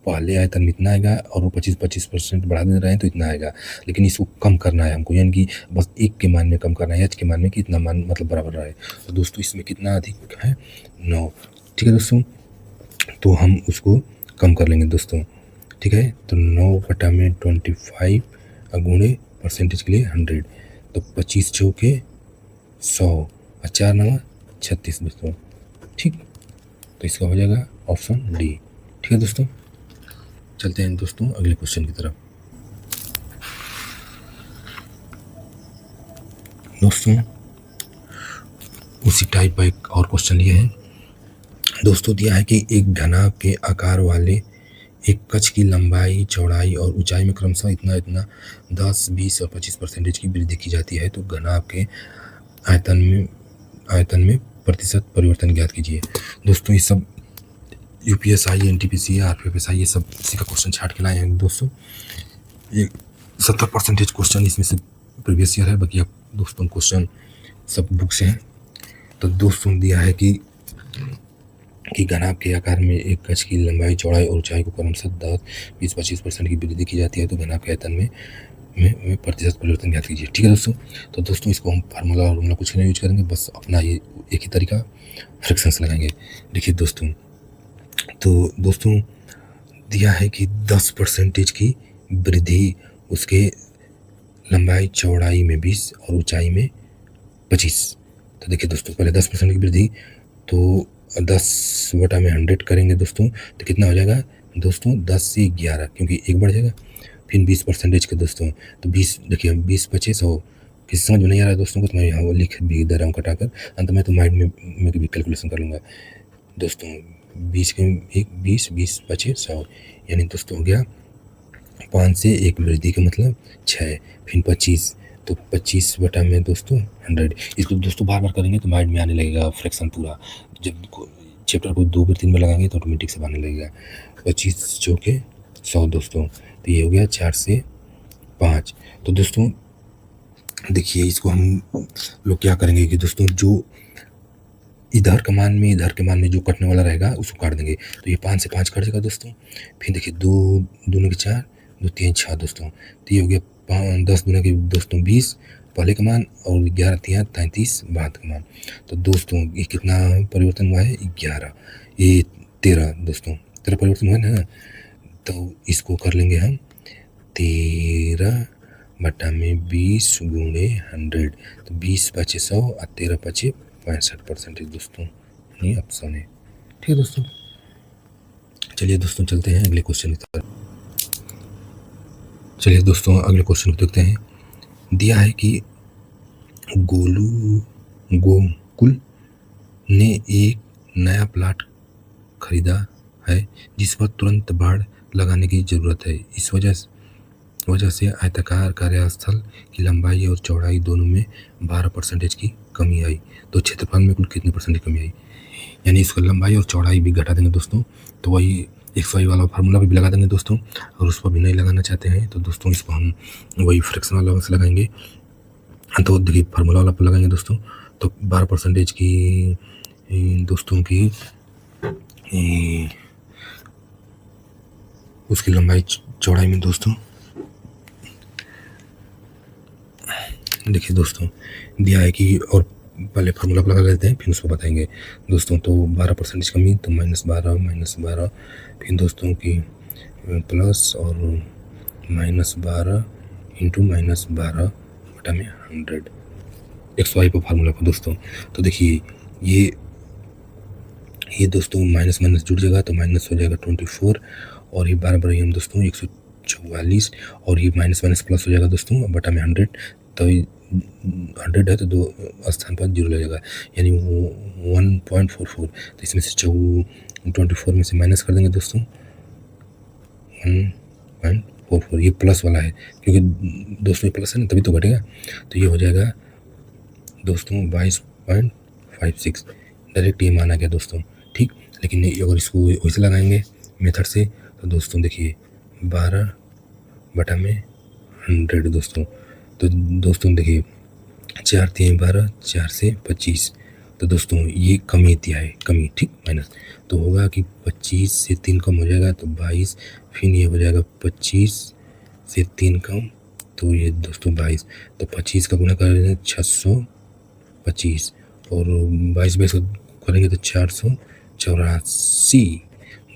Speaker 1: पहले आयतन में इतना आएगा और वो 25% बढ़ा दे रहे हैं तो इतना आएगा, लेकिन इसको कम करना है हमको, यानी कि बस एक के मान में कम करना है, एच के मान में कि इतना मान मतलब बराबर रहे। तो दोस्तों इसमें कितना अधिक है 9। ठीक है दोस्तों, तो हम उसको कम कर लेंगे दोस्तों। ठीक है, तो 9/25 गुणे परसेंटेज के लिए 100, तो 25 चौके 100 और 4 9 36 दोस्तों। ठीक, तो इसका हो जाएगा ऑप्शन डी। ठीक है दोस्तों, चलते हैं दोस्तों अगले क्वेश्चन की तरफ। दोस्तों उसी टाइप का एक और क्वेश्चन लिए हैं दोस्तों, दिया है कि एक घनाभ के आकार वाले एक कक्ष की लंबाई चौड़ाई और ऊंचाई में क्रमशः इतना इतना 10 20 और 25% की वृद्धि की जाती है तो घनाभ के आयतन में प्रतिशत परिवर्तन ज्ञात कीजिए। दोस्तों ये सब UPSI NTPC RPFSI ये सब इसी का क्वेश्चन छाट के लाए हैं दोस्तों। ये 70% क्वेश्चन इसमें से प्रीवियस ईयर है, बाकी आप दोस्तों क्वेश्चन सब बुक से हैं। तो दोस्तों दिया है कि घनाभ के आकार में एक गज की लंबाई, चौड़ाई और ऊंचाई को क्रमशः 10, 20, 25% की वृद्धि की जाती है, तो घनाभ के आयतन में प्रतिशत परिवर्तन ज्ञात कीजिए। ठीक है दोस्तों, तो दोस्तों इसको हम फार्मूला कुछ नहीं यूज करेंगे, बस अपना ये एक ही तरीका फ्रैक्शंस लगाएंगे। देखिए दोस्तों, तो दोस्तों दिया है कि 10% की वृद्धि उसके लंबाई चौड़ाई में 20 और ऊंचाई में 25। तो देखिए दोस्तों, पहले 10% की वृद्धि, तो 10/100 करेंगे दोस्तों, तो कितना हो जाएगा दोस्तों 10 से 11, क्योंकि एक बढ़ जाएगा। फिर 20% के दोस्तों, तो 20 देखिए 20 25 100। किसी समझ में नहीं आ रहा है दोस्तों को, तो मैं यहाँ वो लिख भी दे रहा हूँ कटाकर, अंत में तो माइंड में भी कैलकुलेशन कर लूँगा दोस्तों। 20 के 20 20 25 100, यानी दोस्तों हो गया 5 से 1 वृद्धि का मतलब 6। फिर 25, तो 25 बटा में दोस्तों 100। इसको दोस्तों बार बार करेंगे तो माइंड में आने लगेगा फ्रैक्शन पूरा। जब चैप्टर को 2 3 में लगाएंगे तो ऑटोमेटिक से बनने लगेगा। 25 चौके 100 दोस्तों, तो ये हो गया 4 से 5। तो दोस्तों देखिए, इसको हम लोग क्या करेंगे कि दोस्तों जो इधर के मान में जो कटने वाला रहेगा उसको काट देंगे, तो ये 5 से 5 कट जाएगा दोस्तों। फिर देखिए 2 दूनी के 4, 2 3 6 दोस्तों, तो ये हो गया 10 दूनी के दोस्तों 20 पहले का मान, और 11 3 33 बाद का मान। तो दोस्तों ये कितना परिवर्तन हुआ है 11, ये 13 दोस्तों, 13 परिवर्तन हुआ है ना। तो इसको कर लेंगे हम 13 बटा में 20 गुणे 100, तो 20 5 100 और 13 5 65% दोस्तों, ये ऑप्शन है। ठीक है दोस्तों, चलिए दोस्तों चलते हैं अगले क्वेश्चन की तरफ। चलिए दोस्तों अगले क्वेश्चन को देखते हैं। दिया है कि गोकुल ने एक नया प्लाट खरीदा है जिस पर तुरंत बाड़ लगाने की ज़रूरत है। इस वजह से आयताकार कार्यस्थल की लंबाई और चौड़ाई दोनों में 12% की कमी आई, तो क्षेत्रफल में कुल कितनी % कमी आई। यानी इसको लंबाई और चौड़ाई भी घटा देंगे दोस्तों, तो वही 100 वाला फार्मूला भी लगा देंगे दोस्तों। और उस पर भी नहीं लगाना चाहते हैं तो दोस्तों इसको हम वही फ्रैक्शन वाला से लगाएंगे। तो देखिए फार्मूला वाला पर लगाएंगे दोस्तों, तो 12% की दोस्तों की उसकी लंबाई चौड़ाई में दोस्तों, देखिए दोस्तों दिया है कि, और पहले फार्मूला लगा लेते हैं फिर उसको बताएंगे दोस्तों। तो 12% कमी, तो -12 फिर दोस्तों की प्लस और -12 इंटू -12 बटा में 100 XY पर फार्मूला को दोस्तों। तो देखिए ये दोस्तों माइनस जुड़ जाएगा, तो माइनस हो जाएगा 24, और ये 12 बराबर हम दोस्तों 144, और ये माइनस प्लस हो जाएगा दोस्तों बटा में 100। तो 100 है तो 2 स्थान पर 0 लगेगा, यानी 1.44। तो इसमें से 24 में से माइनस कर देंगे दोस्तों 1.44। ये प्लस वाला है क्योंकि दोस्तों ये प्लस है ना, तभी तो घटेगा। तो ये हो जाएगा दोस्तों 22.56। डायरेक्ट ये माना गया दोस्तों, ठीक। लेकिन अगर इसको वैसे लगाएंगे मेथड से, तो दोस्तों देखिए 12 बटा में 100 दोस्तों। तो दोस्तों देखिए 4 3 12, 4 से 25, तो दोस्तों ये कमी दिया है, कमी, ठीक, माइनस। तो होगा कि 25 से 3 कम हो जाएगा तो 22, फिर ये हो जाएगा 25 से 3 कम, तो ये दोस्तों 22। तो 25 का गुना करेंगे 625, और 22 करेंगे तो 484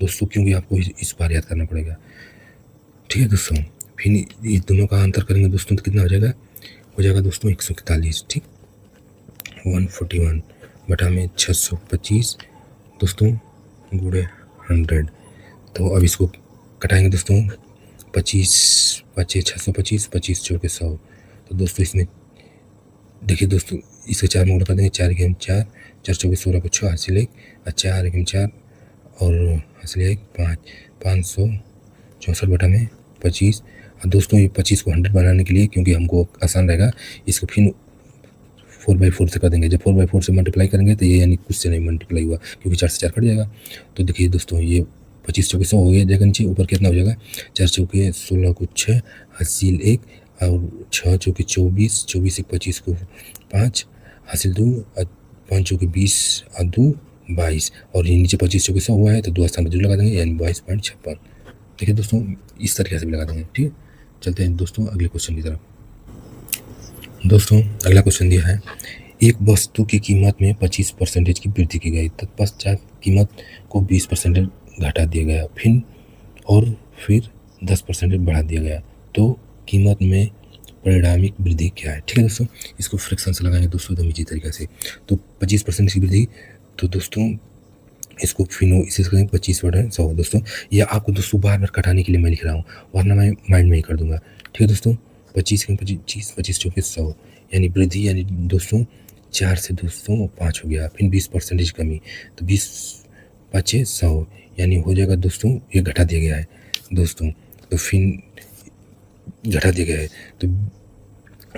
Speaker 1: दोस्तों, क्योंकि आपको इस बार याद करना पड़ेगा। ठीक है दोस्तों, फिर ये दोनों का अंतर करेंगे दोस्तों तो कितना हो जाएगा दोस्तों 141, ठीक। 141 बटा में 625 दोस्तों गुणे 100। तो अब इसको कटाएंगे दोस्तों, 25 5 625, 25 चौके 100। तो दोस्तों इसमें देखिए दोस्तों, इसके 4 में उड़ा देंगे, 4 के 4, 4 चौके 16 को 6 हासिल 1, 4 के 4 और हासिल 1 5, 564 बटा में 25। और दोस्तों ये 25 को 100 बनाने के लिए, क्योंकि हमको आसान रहेगा, इसको फिर 4/4 से कर देंगे। जब 4/4 से मल्टीप्लाई करेंगे तो ये यानी कुछ से नहीं मल्टीप्लाई हुआ, क्योंकि 4 से 4 कट जाएगा। तो देखिए दोस्तों ये 25 चौके 100 हो गया, जगह नीचे ऊपर कितना हो जाएगा, 4 चौके 16 को 6 हासिल 1 और 6 चौके 24, 24 एक 25 को 5 हासिल 2 और 5 चौके 20 और 2 22 और ये नीचे 25 चौके 100 हुआ है तो 2 स्थान पर जीरो लगा देंगे यानी 22.56। देखिए दोस्तों इस तरीके से भी लगा देंगे। ठीक है, चलते हैं दोस्तों अगले क्वेश्चन की तरफ। दोस्तों अगला क्वेश्चन दिया है, एक वस्तु की कीमत में 25% की वृद्धि की गई, तत्पश्चात कीमत को 20% घटा दिया गया, फिर 10% बढ़ा दिया गया, तो कीमत में परिणामिक वृद्धि क्या है। ठीक है दोस्तों, इसको फ्रैक्शन से लगाएंगे दोस्तों एकदम इजी तरीके से। तो 25% की वृद्धि, तो दोस्तों इसको फिनो इसे करेंगे 25/100 दोस्तों। यह आपको दोस्तों बार बार कटाने के लिए मैं लिख रहा हूँ, वरना मैं माइंड में ही कर दूंगा। ठीक है दोस्तों, 25 चौके 100 यानी वृद्धि, यानी दोस्तों 4 से दोस्तों 5 हो गया, फिर 20% कमी, तो 20 5 100 यानी हो जाएगा दोस्तों, ये घटा दिया गया है दोस्तों, तो फिर घटा दिया गया है तो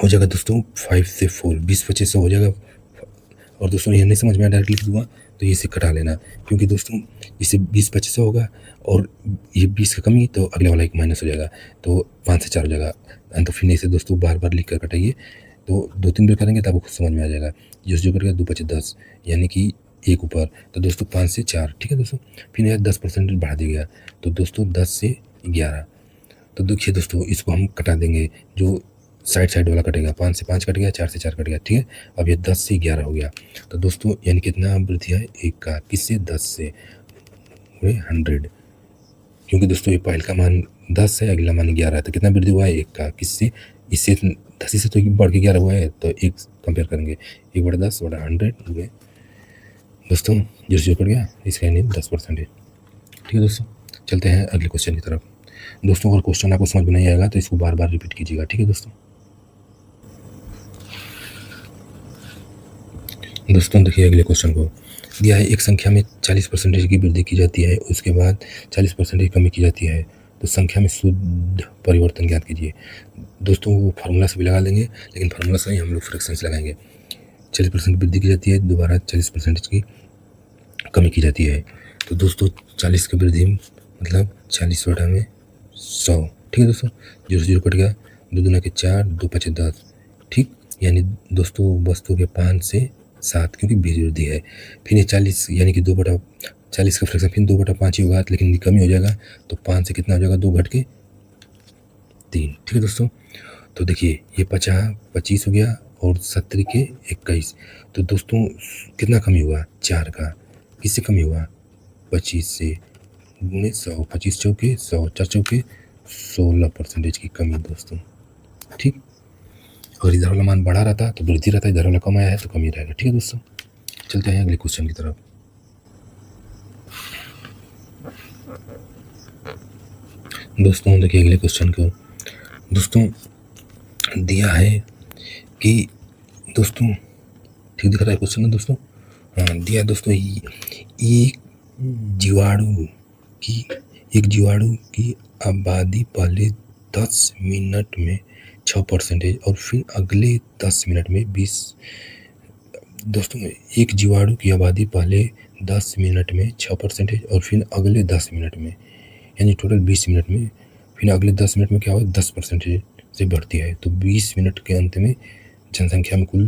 Speaker 1: हो जाएगा दोस्तों 5 से 4, 20 5 100 हो जाएगा। और दोस्तों ये नहीं समझ में डायरेक्ट लिख दूंगा तो इसे कटा लेना, क्योंकि दोस्तों इसे 20 25 होगा और ये 20 का कमी तो अगले वाला एक माइनस हो जाएगा, तो 5 से 4 हो जाएगा। तो फिर इसे दोस्तों बार बार लिख कर कटाइए, तो 2-3 बार करेंगे तो आपको खुद समझ में आ जाएगा। जो करेगा 2 5 10 यानी कि एक ऊपर, तो दोस्तों 5 से 4। ठीक है दोस्तों, फिर यह 10% बढ़ा दिया गया, तो दोस्तों 10 से 11। तो देखिए दोस्तों इसको हम कटा देंगे, जो साइड वाला कटेगा, 5 से 5 कट गया, 4 से 4 कट गया। ठीक है, अब ये 10 से 11 हो गया, तो दोस्तों यानी कितना वृद्धि है, 1 का, किससे 10 से हुए 100, क्योंकि दोस्तों ये पहले का मान 10 है, अगला मान 11 है, तो कितना वृद्धि हुआ है 1 का, किससे, इससे 10 से तो बढ़ के 11 हुआ है, तो 1 कंपेयर करेंगे, 1/10/100 हुए दोस्तों, जो कट गया, इसका यानी 10%। ठीक है दोस्तों, चलते हैं अगले क्वेश्चन की तरफ। दोस्तों अगर क्वेश्चन आपको समझ में नहीं आएगा तो इसको बार बार रिपीट कीजिएगा। ठीक है दोस्तों, देखिए अगले क्वेश्चन को दिया है, एक संख्या में 40% की वृद्धि की जाती है, उसके बाद 40% की कमी की जाती है, तो संख्या में शुद्ध परिवर्तन ज्ञात कीजिए। दोस्तों वो फार्मूला से भी लगा लेंगे, लेकिन फार्मूला से ही हम लोग फ्रैक्शन से लगाएंगे। 40% वृद्धि की जाती है, दोबारा 40% की कमी की जाती है, तो दोस्तों 40 की वृद्धि मतलब 40/100। ठीक है दोस्तों, 0 कट गया, 2 दूना के 4, 2 5 10। ठीक, यानी दोस्तों वस्तु के 5 से 7, क्योंकि वृद्धि है। फिर ये 40 यानी कि 2/40 का फ्रैक्शन फिर 2/5 ही होगा, लेकिन कमी हो जाएगा, तो 5 से कितना हो जाएगा, 2 घट के 3। ठीक है दोस्तों, तो देखिए ये 25 हो गया और 70 के 21, तो दोस्तों कितना कमी हुआ, 4 का, किससे कमी हुआ, 25 से, गुणे 100, 25 चौके 100, 4 चौके 16% की कमी दोस्तों। ठीक, अगर इधर वाला मान बढ़ा रहता तो वृद्धि रहता, इधर वाला कम आया है तो कमी रहेगा। ठीक है दोस्तों, चलते हैं अगले क्वेश्चन की तरफ। दोस्तों देखिए अगले क्वेश्चन को दोस्तों दिया है कि दोस्तों, ठीक दिख रहा है क्वेश्चन ना दोस्तों, हाँ दिया है दोस्तों, एक जीवाणु की आबादी पहले 10 मिनट में 6% और फिर अगले 10 मिनट में 20। दोस्तों एक जीवाणु की आबादी पहले 10 मिनट में 6% और फिर अगले 10 मिनट में, यानी टोटल 20 मिनट में, फिर अगले 10 मिनट में क्या होगा, 10% से बढ़ती है, तो 20 मिनट के अंत में जनसंख्या में कुल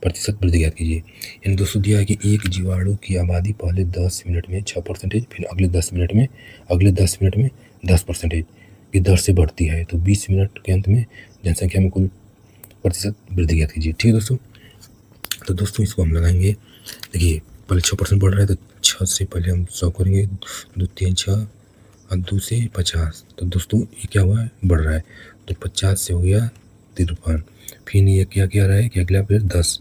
Speaker 1: प्रतिशत वृद्धि ज्ञात कीजिए। यानी दोस्तों दिया है कि एक जीवाणु की आबादी पहले 10 मिनट में 6%, फिर अगले 10 मिनट में 10% की दर से बढ़ती है, तो 20 मिनट के अंत में जनसंख्या में कुल प्रतिशत वृद्धि ज्ञात कीजिए। ठीक है दोस्तों, तो दोस्तों इसको हम लगाएंगे, देखिए पहले 6% बढ़ रहा है, तो 6 से पहले हम 100 करेंगे, 2 3 6 और 2 से 50, तो दोस्तों ये क्या हुआ है, बढ़ रहा है, तो 50 से हो गया 53, फिर ये क्या रहा है कि अगला फिर 10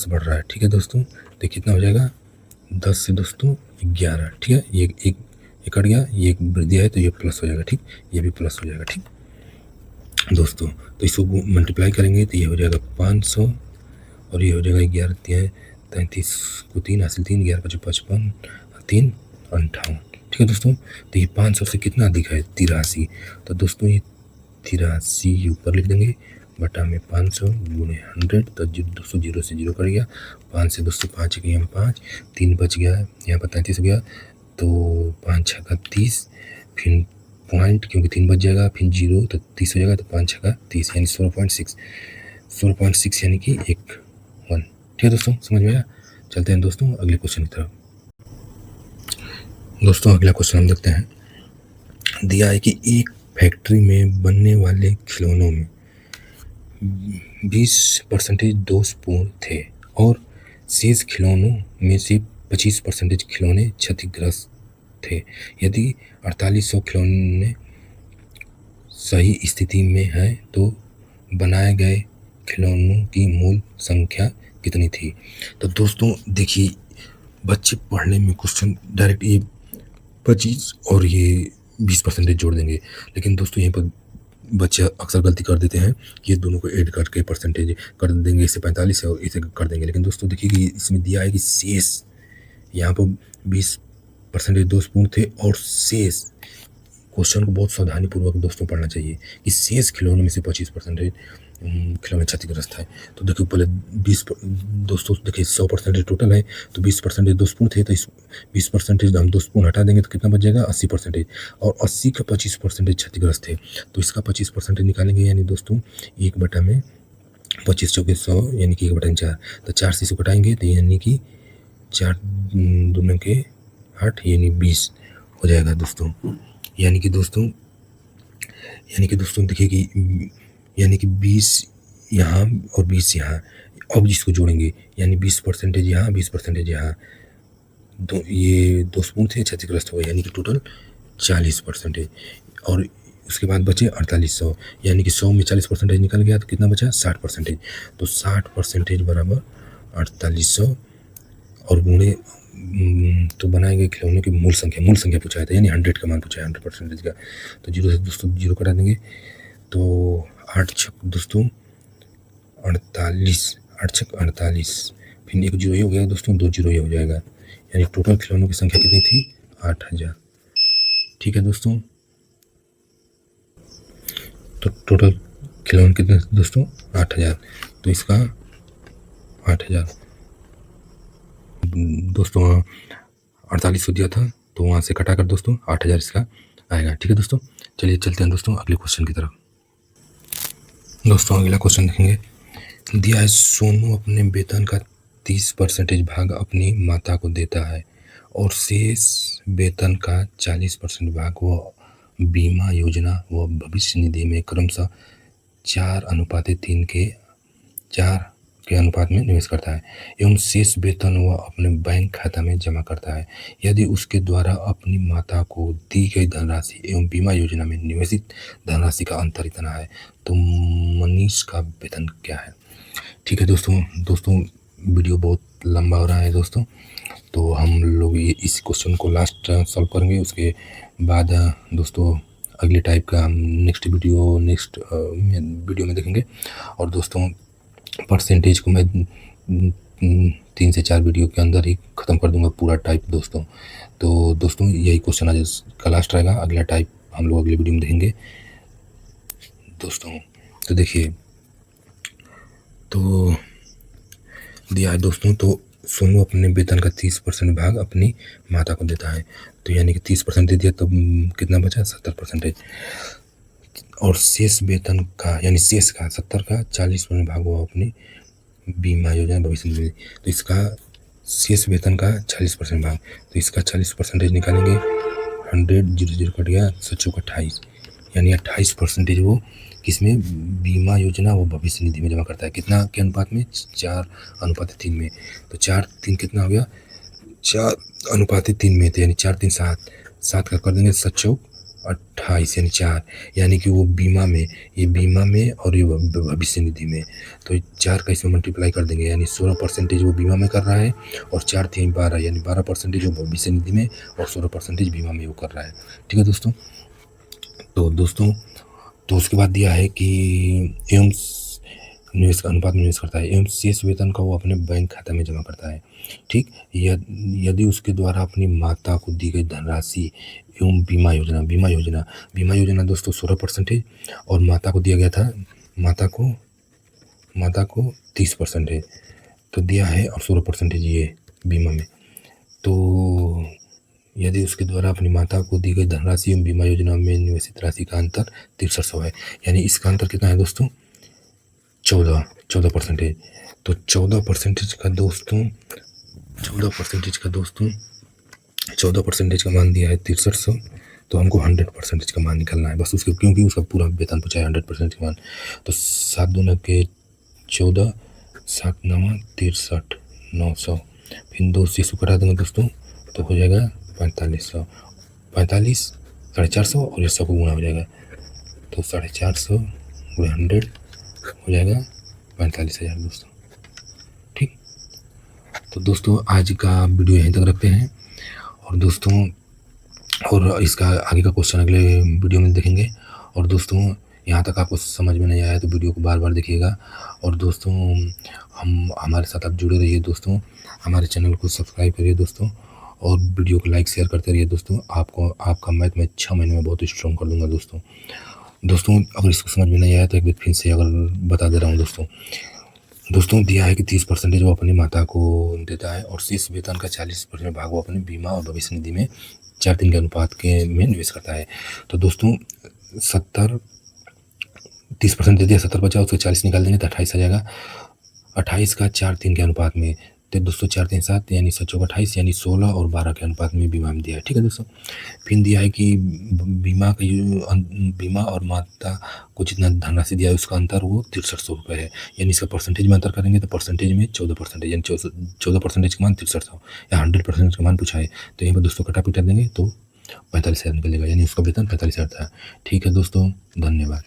Speaker 1: बढ़ रहा है। ठीक है दोस्तों, तो कितना हो जाएगा, 10 से दोस्तों 11। ठीक है, ये एक कट गया, ये एक वृद्धि है तो ये प्लस हो जाएगा। ठीक, ये भी प्लस हो जाएगा। ठीक दोस्तों, तो इसको मल्टीप्लाई करेंगे तो ये हो जाएगा 500 और ये हो जाएगा 11 33 को 3 हासिल 3, 11 5 55, 3 58। ठीक है दोस्तों, तो ये 500 से कितना अधिक है, 83, तो दोस्तों ये 83 ऊपर लिख देंगे, बटा में 500 गुणे 100, तो दोस्तों 0 से 0 कर गया, 5 से दोस्तों 5 गया 5, 3 बच गया, यहाँ पर 33 हो गया, तो 5 6 का 30, फिर पॉइंट, क्योंकि 3 बच जाएगा, फिर 0 तो 30 हो जाएगा, तो 5 छक्का 30 यानी 16.6 यानी कि 1। ठीक है दोस्तों, समझ में आया। चलते हैं दोस्तों अगले क्वेश्चन की तरफ। दोस्तों अगला क्वेश्चन हम देखते हैं। दिया है कि एक फैक्ट्री में बनने वाले खिलौनों में 20% दोषपूर्ण थे और शेष खिलौनों में से 25% खिलौने क्षतिग्रस्त थे। यदि 4800 खिलौने सही स्थिति में हैं तो बनाए गए खिलौनों की मूल संख्या कितनी थी। तो दोस्तों देखिए, बच्चे पढ़ने में क्वेश्चन डायरेक्ट ये 25 और ये 20% जोड़ देंगे, लेकिन दोस्तों यहीं पर बच्चे अक्सर गलती कर देते हैं कि ये दोनों को ऐड करके परसेंटेज कर देंगे, इसे 45 है और इसे कर देंगे। लेकिन दोस्तों देखिए कि इसमें दिया है कि शेष, यहाँ पर 20% दोषपूर्ण थे और शेष, क्वेश्चन को बहुत सावधानीपूर्वक दोस्तों पढ़ना चाहिए कि शेष खिलौनों में से 25% खिलौने क्षतिग्रस्त है। तो देखिए पहले 20 दोस्तों देखिए 100% टोटल है, तो 20% दोषपूर्ण थे, तो इस 20% हम दोषपूर्ण हटा देंगे तो कितना बच जाएगा 80%, और 80 का 25% क्षतिग्रस्त थे, तो इसका 25% निकालेंगे, यानी दोस्तों 1 में 25 चौके 100 यानी कि 1/4, तो 4 से इसको घटाएंगे तो यानी कि 4 दूने के 8 यानी 20 हो जाएगा दोस्तों। यानी कि दोस्तों देखिए कि यानी कि 20 यहाँ और 20 यहाँ, अब जिसको जोड़ेंगे यानी 20% यहाँ 20% यहाँ, ये दोषपूर्ण थे क्षतिग्रस्त हुए, यानी कि टोटल 40%, और उसके बाद बचे 4800, यानी कि 100 में 40% निकल गया तो कितना बचा 60%, तो 60% बराबर 4800 और गुणे तो बनाएंगे खिलौनों की मूल संख्या पूछा था, यानी 100 का मान पूछा है 100% का, तो 0 से दोस्तों 0 कटा देंगे, तो 8 छक दोस्तों 48, 8 छक 48, फिर 1 0 ये हो गया दोस्तों, 2 0 ये हो जाएगा, यानी टोटल खिलौनों की संख्या कितनी थी 8000। ठीक है दोस्तों, तो टोटल खिलौने कितने दोस्तों 8000, तो इसका 8000 दोस्तों 4800 दिया था, तो वहाँ से कटाकर दोस्तों 8000 इसका आएगा। ठीक है दोस्तों, चलिए चलते हैं दोस्तों अगले क्वेश्चन की तरफ। दोस्तों अगला क्वेश्चन देखेंगे। दिया है सोनू अपने वेतन का 30% भाग अपनी माता को देता है और शेष वेतन का 40% भाग वह बीमा योजना व भविष्य निधि में क्रमशः 4:3 के अनुपात में निवेश करता है एवं शेष वेतन वह अपने बैंक खाता में जमा करता है। यदि उसके द्वारा अपनी माता को दी गई धनराशि एवं बीमा योजना में निवेशित धनराशि का अंतर इतना है, तो मनीष का वेतन क्या है। ठीक है दोस्तों वीडियो बहुत लंबा हो रहा है दोस्तों, तो हम लोग इस क्वेश्चन को लास्ट सॉल्व करेंगे, उसके बाद दोस्तों अगले टाइप का हम नेक्स्ट वीडियो में देखेंगे। और दोस्तों परसेंटेज को मैं 3 से 4 वीडियो के अंदर ही ख़त्म कर दूंगा पूरा टाइप दोस्तों। तो दोस्तों यही क्वेश्चन आज का लास्ट रहेगा, अगला टाइप हम लोग अगले वीडियो में देखेंगे दोस्तों। तो देखिए, तो दिया है दोस्तों, तो सोनू अपने वेतन का 30% भाग अपनी माता को देता है, तो यानी कि 30% दे दिया, तो कितना बचा 70%, और शेष वेतन का यानी शेष का 70 का 40% भाग वो अपनी बीमा योजना भविष्य निधि, तो इसका शेष वेतन का 40% भाग, तो इसका 40% निकालेंगे, 100 0 कट गया, 7 28, यानी 28% वो किसमें बीमा योजना वो भविष्य निधि में जमा करता है। कितना के अनुपात में 4:3 में, तो 4:3 कितना हो गया 4:3 में, तो यानी 4 3 7 7 का कर देंगे 7 28 यानी 4, यानी कि वो बीमा में और ये भविष्य निधि में, तो 4 का इसमें मल्टीप्लाई कर देंगे, यानी 16% वो बीमा में कर रहा है और 4 3 12, यानी 12% वो भविष्य निधि में और 16% बीमा में वो कर रहा है। ठीक है दोस्तों, तो उसके बाद दिया है कि एवं निवेश का अनुपात में निवेश करता है एवं शेष वेतन का वो अपने बैंक खाता में जमा करता है। ठीक, यदि उसके द्वारा अपनी माता को दी गई धनराशि एवं बीमा योजना दोस्तों 16% और माता को दिया गया था माता को 30% तो दिया है, और 16% ये बीमा में, तो यदि उसके द्वारा अपनी माता को दी गई धनराशि एवं बीमा योजना में निवेशित राशि का अंतर 6300 है, यानी इसका अंतर कितना है दोस्तों? 14%। तो 14% का दोस्तों 14% का मान दिया है 6300, तो हमको 100% का मान निकालना है बस उसके, क्योंकि उसका पूरा वेतन पूछा है 100% का मान। तो 7 दूना के 14, 7 9 63 900, फिर 2 से कटा देंगे दोस्तों तो हो जाएगा 4500, 45 450 और ये 100 को गुना हो जाएगा तो 450 गुणा 100 हो जाएगा 45,000 दोस्तों। ठीक, तो दोस्तों आज का वीडियो यहीं तक रखते हैं, और दोस्तों और इसका आगे का क्वेश्चन अगले वीडियो में देखेंगे। और दोस्तों यहाँ तक आपको समझ में नहीं आया तो वीडियो को बार बार देखिएगा। और दोस्तों हमारे साथ आप जुड़े रहिए दोस्तों, हमारे चैनल को सब्सक्राइब करिए दोस्तों, और वीडियो को लाइक शेयर करते रहिए दोस्तों। आपका मैथ में 6 महीने में बहुत स्ट्रॉन्ग कर दूंगा दोस्तों। अगर इसको समझ में नहीं आया तो एक बार फिर से अगर बता दे रहा हूँ दोस्तों दिया है कि 30% वो अपनी माता को देता है, और शेष वेतन का 40% भाग वो अपने बीमा और भविष्य निधि में 4:3 के अनुपात में निवेश करता है। तो दोस्तों 30% दे दिया, 70 बचा, उसको 40 निकाल देंगे तो 28 आ जाएगा। 28 का 4:3 के अनुपात में, तो दोस्तों 4 3 7 यानी 7 चौक 28 यानी 16 और 12 के अनुपात में बीमा में दिया है। ठीक है दोस्तों, फिर दिया है कि बीमा और माता को जितना धनराशि दिया है उसका अंतर वो 6300 रुपये है, यानी इसका परसेंटेज में अंतर करेंगे तो परसेंटेज में 14%, यानी 14% का मान 6300 या 100% का मान पूछा है, तो यहाँ पर दोस्तों कटा पिटा देंगे तो 45,000 निकलेगा, यानी उसका वेतन 45,000 था। ठीक है दोस्तों, धन्यवाद।